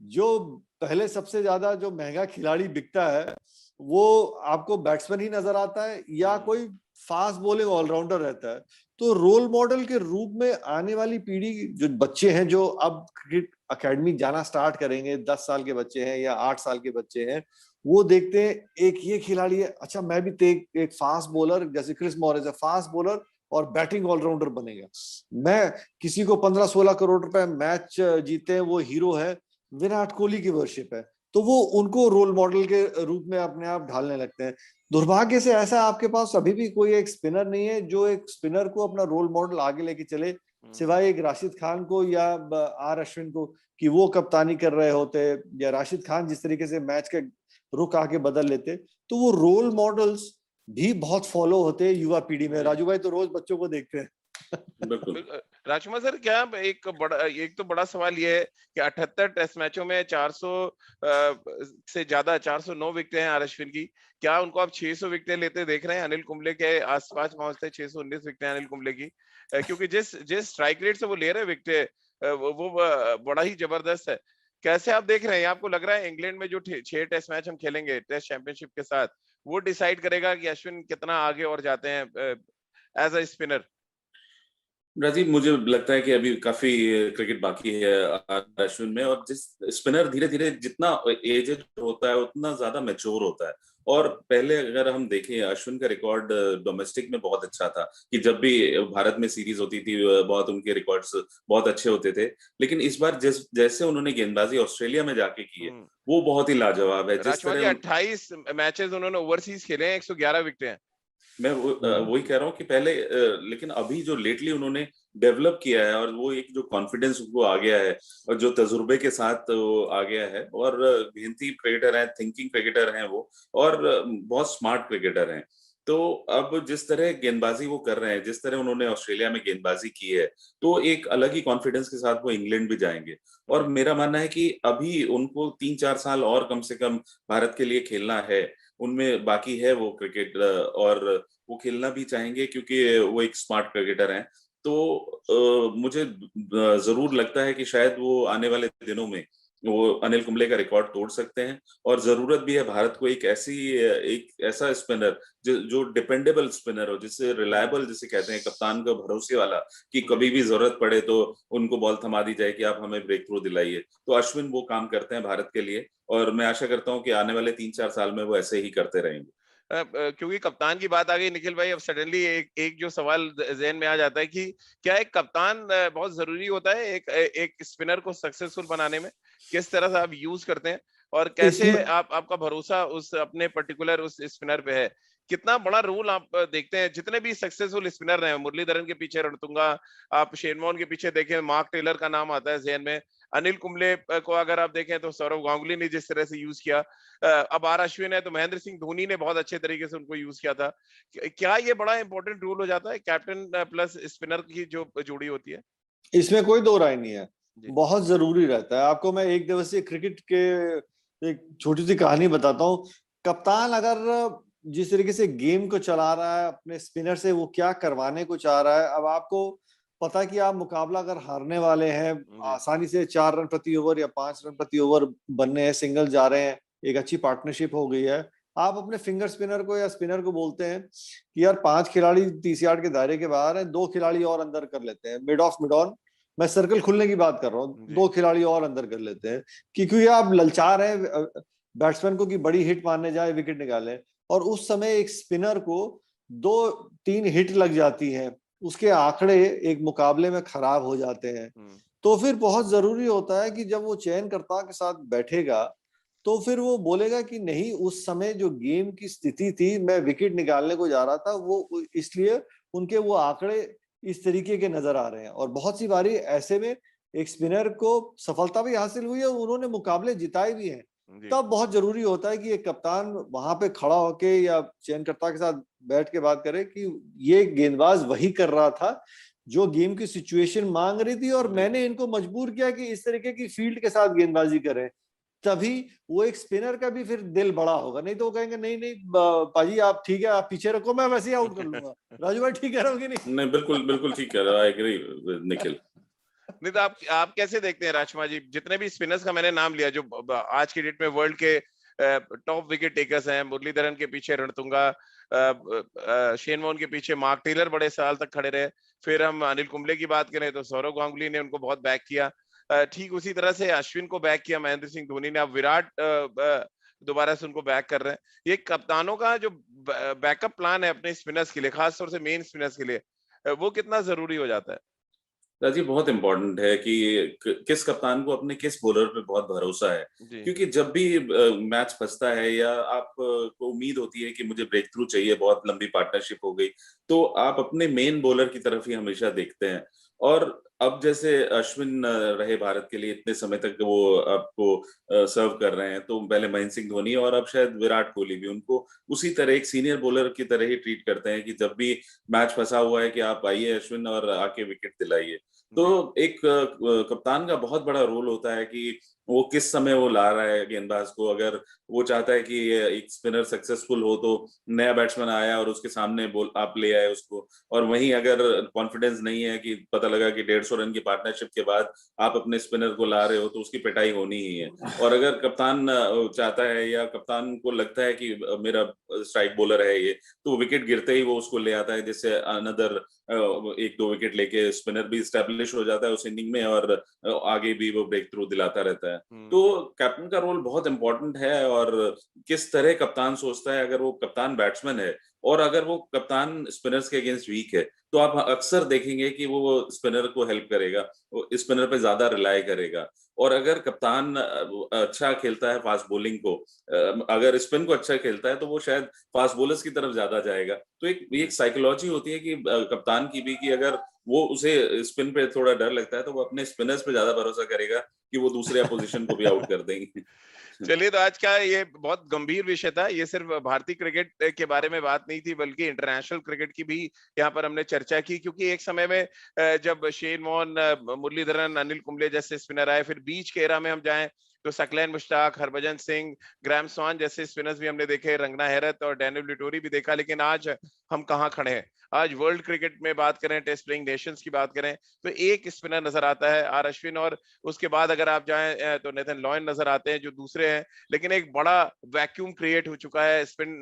जो पहले सबसे ज्यादा जो महंगा खिलाड़ी बिकता है वो आपको बैट्समैन ही नजर आता है या कोई फास्ट बॉलिंग ऑलराउंडर रहता है। तो रोल मॉडल के रूप में आने वाली पीढ़ी, जो बच्चे हैं जो अब क्रिकेट अकेडमी जाना स्टार्ट करेंगे, 10 साल के बच्चे हैं या 8 साल के बच्चे हैं, वो देखते हैं एक ये खिलाड़ी है, अच्छा मैं भी एक फास्ट बॉलर जैसे क्रिस मॉरिस है, फास्ट बॉलर और बैटिंग ऑलराउंडर बनेगा। मैं किसी को 15-16 करोड़ रुपए मैच जीते हैं, वो हीरो है, विराट कोहली की वर्शिप है, तो वो उनको रोल मॉडल के रूप में अपने आप ढालने लगते हैं। दुर्भाग्य से ऐसा आपके पास अभी भी कोई एक स्पिनर नहीं है जो एक स्पिनर को अपना रोल मॉडल आगे लेके चले, सिवाय एक राशिद खान को या आर अश्विन को, कि वो कप्तानी कर रहे होते, या राशिद खान जिस तरीके से मैच के रुख आके बदल लेते। तो वो रोल मॉडल्स भी बहुत फॉलो होते हैं युवा पीढ़ी में। राजू भाई तो रोज बच्चों को देखते हैं। बिल्कुल। राजकुमार सर, क्या एक तो बड़ा सवाल ये है कि 78 टेस्ट मैचों में 400 से ज्यादा 409 विकेटें हैं अश्विन की। क्या उनको आप 600 विकेटें लेते देख रहे हैं? अनिल कुंबले के आसपास पहुंचते 619 विकेटें अनिल कुंबले की। क्योंकि जिस जिस स्ट्राइक रेट से वो ले रहे विकेटें, वो बड़ा ही जबरदस्त है। कैसे आप देख रहे हैं? आपको लग रहा है इंग्लैंड में जो 6 टेस्ट मैच हम खेलेंगे टेस्ट चैंपियनशिप के साथ, वो डिसाइड करेगा कि अश्विन कितना आगे और जाते हैं एज अ स्पिनर? राजीव, मुझे लगता है कि अभी काफी क्रिकेट बाकी है अश्विन में, और जिस स्पिनर धीरे धीरे जितना एजेड होता है उतना ज्यादा मैच्योर होता है। और पहले अगर हम देखें, अश्विन का रिकॉर्ड डोमेस्टिक में बहुत अच्छा था कि जब भी भारत में सीरीज होती थी बहुत उनके रिकॉर्ड्स बहुत अच्छे होते थे। लेकिन इस बार जैसे उन्होंने गेंदबाजी ऑस्ट्रेलिया में जाके की है, वो बहुत ही लाजवाब है। जिस राजकुमार जी, तरह 28 मैचेस उन्होंने ओवरसीज खेले हैं, 111 विकेटें हैं। मैं वही कह रहा हूँ कि पहले लेकिन अभी जो लेटली उन्होंने डेवलप किया है, और वो एक जो कॉन्फिडेंस उनको आ गया है और जो तजुर्बे के साथ वो आ गया है, और मेहनती क्रिकेटर हैं, थिंकिंग क्रिकेटर हैं वो, और बहुत स्मार्ट क्रिकेटर हैं। तो अब जिस तरह गेंदबाजी वो कर रहे हैं, जिस तरह उन्होंने ऑस्ट्रेलिया में गेंदबाजी की है, तो एक अलग ही कॉन्फिडेंस के साथ वो इंग्लैंड भी जाएंगे। और मेरा मानना है कि अभी उनको 3-4 साल और कम से कम भारत के लिए खेलना है। उनमें बाकी है वो क्रिकेट, और वो खेलना भी चाहेंगे क्योंकि वो एक स्मार्ट क्रिकेटर हैं। तो मुझे जरूर लगता है कि शायद वो आने वाले दिनों में वो अनिल कुंबले का रिकॉर्ड तोड़ सकते हैं। और जरूरत भी है भारत को एक ऐसा स्पिनर जो डिपेंडेबल स्पिनर हो, जिससे रिलायबल, जिसे कहते हैं कप्तान का भरोसे वाला, कि कभी भी जरूरत पड़े तो उनको बॉल थमा दी जाए कि आप हमें ब्रेक थ्रू दिलाइए। तो अश्विन वो काम करते हैं भारत के लिए, और मैं आशा करता हूं कि आने वाले 3-4 साल में वो ऐसे ही करते रहेंगे। क्योंकि कप्तान की बात आ गई निखिल भाई, अब सडनली एक जो सवाल जहन में आ जाता है कि क्या एक कप्तान बहुत जरूरी होता है एक स्पिनर को सक्सेसफुल बनाने में? किस तरह से आप यूज करते हैं और कैसे इसमें आपका भरोसा उस अपने पर्टिकुलर उस स्पिनर पे है? कितना बड़ा रोल आप देखते हैं? जितने भी सक्सेसफुल स्पिनर रहे, मुरलीधरन के पीछे रणतुंगा, आप शेन वॉर्न के पीछे देखें, मार्क टेलर का नाम आता है जहन में, अनिल कुंबले को अगर आप देखें तो सौरव गांगुली ने जिस तरह से यूज किया, अब आर अश्विन है तो महेंद्र सिंह धोनी ने बहुत अच्छे तरीके से उनको यूज किया था। क्या ये बड़ा इंपॉर्टेंट रोल हो जाता है कैप्टन प्लस स्पिनर की जो जोड़ी होती है? इसमें कोई दो राय नहीं है, जी। बहुत जरूरी रहता है। आपको मैं एक दिवसीय क्रिकेट के एक छोटी सी कहानी बताता हूँ। कप्तान अगर जिस तरीके से गेम को चला रहा है अपने स्पिनर से, वो क्या करवाने को चाह रहा है, अब आपको पता है कि आप मुकाबला अगर हारने वाले हैं, जी। आसानी से 4 रन प्रति ओवर या 5 रन प्रति ओवर बनने हैं, सिंगल जा रहे हैं, एक अच्छी पार्टनरशिप हो गई है, आप अपने फिंगर स्पिनर को या स्पिनर को बोलते हैं कि यार 5 खिलाड़ी 30 यार्ड के दायरे के बाहर है, 2 खिलाड़ी और अंदर कर लेते हैं, मिड ऑफ मिड ऑन, मैं सर्कल खुलने की बात कर रहा हूँ, जी। 2 खिलाड़ी और अंदर कर लेते हैं, क्योंकि आप ललचा रहे हैं बैट्समैन को कि बड़ी हिट मारने जाए, विकेट निकाले, और उस समय एक स्पिनर को 2-3 हिट लग जाती है, उसके आंकड़े एक मुकाबले में खराब हो जाते हैं। तो फिर बहुत जरूरी होता है कि जब वो चयनकर्ता के साथ बैठेगा तो फिर वो बोलेगा कि नहीं, उस समय जो गेम की स्थिति थी, मैं विकेट निकालने को जा रहा था, वो इसलिए उनके वो आंकड़े इस तरीके के नजर आ रहे हैं। और बहुत सी बारी ऐसे में एक स्पिनर को सफलता भी हासिल हुई है, उन्होंने मुकाबले जिताए भी हैं। जी। तब बहुत जरूरी होता है कि एक कप्तान वहां पे खड़ा होके या चयनकर्ता के साथ बैठ के बात करे कि ये गेंदबाज वही कर रहा था जो गेम की सिचुएशन मांग रही थी, और जी। मैंने इनको मजबूर किया कि इस तरीके की फील्ड के साथ गेंदबाजी करें। तभी वो एक स्पिनर का भी फिर दिल बड़ा होगा, नहीं तो वो कहेंगे नहीं नहीं पाजी आप ठीक है, आप पीछे रखो, मैं वैसे ही आउट कर लूंगा। राजू भाई ठीक कह रहा हूँ कि नहीं? नहीं, बिल्कुल बिल्कुल ठीक कह रहा है, आई एग्री निखिल। नहीं तो आप कैसे देखते हैं राजकुमार जी, जितने भी स्पिनर्स का मैंने नाम लिया जो आज की डेट में वर्ल्ड के टॉप विकेट टेकर्स हैं, मुरलीधरन के पीछे रणतुंगा, शेन वॉर्न के पीछे मार्क टेलर बड़े साल तक खड़े रहे, फिर हम अनिल कुंबले की बात करें तो सौरव गांगुली ने उनको बहुत बैक किया, ठीक उसी तरह से अश्विन को बैक किया महेंद्र सिंह धोनी ने, अब विराट दोबारा से उनको बैक कर रहे हैं। ये कप्तानों का जो बैकअप प्लान है अपने स्पिनर्स के लिए, खासतौर से मेन स्पिनर्स के लिए, वो कितना जरूरी हो जाता है? राजीव, बहुत इंपॉर्टेंट है कि किस कप्तान को अपने किस बॉलर पे बहुत भरोसा है। जी। क्योंकि जब भी मैच फंसता है या आप को उम्मीद होती है कि मुझे ब्रेक थ्रू चाहिए, बहुत लंबी पार्टनरशिप हो गई, तो आप अपने मेन बॉलर की तरफ ही हमेशा देखते हैं। और अब जैसे अश्विन रहे भारत के लिए इतने समय तक, वो आपको सर्व कर रहे हैं, तो पहले महेंद्र सिंह धोनी और अब शायद विराट कोहली भी उनको उसी तरह एक सीनियर बॉलर की तरह ही ट्रीट करते हैं कि जब भी मैच फंसा हुआ है कि आप आइए अश्विन और आके विकेट दिलाइए। तो एक कप्तान का बहुत बड़ा रोल होता है कि वो किस समय वो ला रहा है गेंदबाज को। अगर वो चाहता है कि एक स्पिनर सक्सेसफुल हो तो नया बैट्समैन आया और उसके सामने बोल आप ले आए उसको, और वहीं अगर कॉन्फिडेंस नहीं है कि पता लगा कि 150 रन की पार्टनरशिप के बाद आप अपने स्पिनर को ला रहे हो तो उसकी पिटाई होनी ही है। और अगर कप्तान चाहता है या कप्तान को लगता है कि मेरा स्ट्राइक बॉलर है ये, तो विकेट गिरते ही वो उसको ले आता है, जिससे अनदर 1-2 विकेट लेके स्पिनर भी स्टैब्लिश हो जाता है उस इनिंग में और आगे भी वो ब्रेक थ्रू दिलाता रहता है। तो कैप्टन का रोल बहुत इंपॉर्टेंट है, और किस तरह कप्तान सोचता है। अगर वो कप्तान बैट्समैन है और अगर वो कप्तान स्पिनर्स के अगेंस्ट वीक है, तो आप अक्सर देखेंगे कि वो स्पिनर को हेल्प करेगा, वो स्पिनर पे ज्यादा रिलाय करेगा। और अगर कप्तान अच्छा खेलता है फास्ट बॉलिंग को, अगर स्पिन को अच्छा खेलता है, तो वो शायद फास्ट बॉलर्स की तरफ ज्यादा जाएगा। तो एक साइकोलॉजी होती है कि कप्तान की भी, कि अगर वो उसे स्पिन पे थोड़ा डर लगता है तो वो अपने स्पिनर्स पे ज्यादा भरोसा करेगा कि वो दूसरे अपोजिशन को भी आउट कर देंगे। चलिए, तो आज का ये बहुत गंभीर विषय था। ये सिर्फ भारतीय क्रिकेट के बारे में बात नहीं थी, बल्कि इंटरनेशनल क्रिकेट की भी यहाँ पर हमने चर्चा की, क्योंकि एक समय में जब शेन वॉर्न, मुरलीधरन, अनिल कुंबले जैसे स्पिनर आए, फिर बीच के एरा में हम जाएं तो सकलैन मुश्ताक, हरभजन सिंह, ग्राहम स्वान जैसे स्पिनर्स भी हमने देखे, रंगना हैरत और डैनियल लिटोरी भी देखा। लेकिन आज हम कहाँ खड़े हैं? आज वर्ल्ड क्रिकेट में बात करें, टेस्ट प्लेइंग नेशंस की बात करें, तो एक स्पिनर नजर आता है, आर अश्विन, और उसके बाद अगर आप जाएं तो नेथन लॉयन नजर आते हैं जो दूसरे हैं। लेकिन एक बड़ा वैक्यूम क्रिएट हो चुका है स्पिन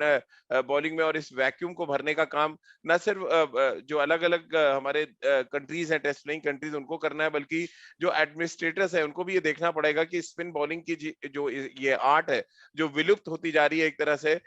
बॉलिंग में, और इस वैक्यूम को भरने का काम न सिर्फ जो अलग अलग हमारे कंट्रीज हैं, टेस्ट प्लेइंग कंट्रीज, उनको करना है, बल्कि जो एडमिनिस्ट्रेटर्स है उनको भी ये देखना पड़ेगा कि स्पिन बॉलिंग की जो ये आर्ट है, जो विलुप्त होती जा रही है एक तरह से,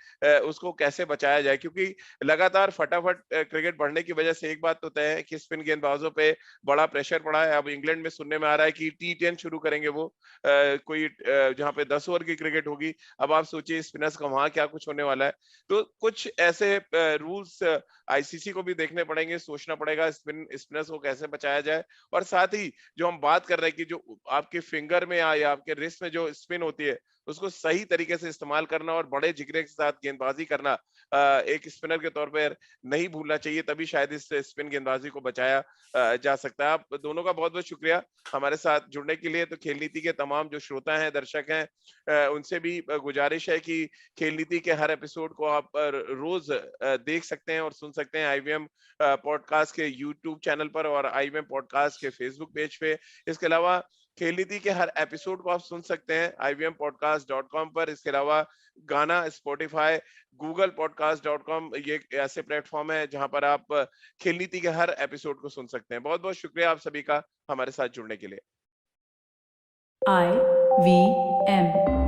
उसको कैसे बचाया जाए। क्योंकि लगातार फटाफट क्रिकेट बढ़ने की वजह से एक बात तो तय है कि स्पिन गेंदबाजों पे बड़ा प्रेशर पड़ा है। अब इंग्लैंड में सुनने में आ रहा है कि T10 शुरू करेंगे वो, कोई जहां पे 10 ओवर की क्रिकेट होगी। अब आप सोचिए स्पिनर्स का वहां क्या कुछ होने वाला है। तो कुछ ऐसे रूल्स आईसीसी को भी देखने पड़ेंगे, सोचना पड़ेगा स्पिनर्स को कैसे बचाया जाए। और साथ ही जो हम बात कर रहे हैं कि जो आपके फिंगर में या आपके रिस्ट में जो स्पिन होती है, उसको सही तरीके से इस्तेमाल करना और बड़े जिगरे के साथ गेंदबाजी करना एक स्पिनर के तौर पर नहीं भूलना चाहिए। तभी शायद इस स्पिन गेंदबाजी को बचाया जा सकता है। आप दोनों का बहुत बहुत शुक्रिया हमारे साथ जुड़ने के लिए। तो खेल नीति के तमाम जो श्रोता हैं, दर्शक हैं, उनसे भी गुजारिश है कि खेल नीति के हर एपिसोड को आप रोज देख सकते हैं और सुन सकते हैं आईवीएम पॉडकास्ट के यूट्यूब चैनल पर और आईवीएम पॉडकास्ट के फेसबुक पेज पे। इसके अलावा खेल नीति के हर एपिसोड को आप सुन सकते हैं ivmpodcast.com पर। इसके अलावा गाना, स्पॉटिफाई, गूगल पॉडकास्ट.com, ये ऐसे प्लेटफॉर्म है जहां पर आप खेल नीति के हर एपिसोड को सुन सकते हैं। बहुत बहुत शुक्रिया आप सभी का हमारे साथ जुड़ने के लिए। IVM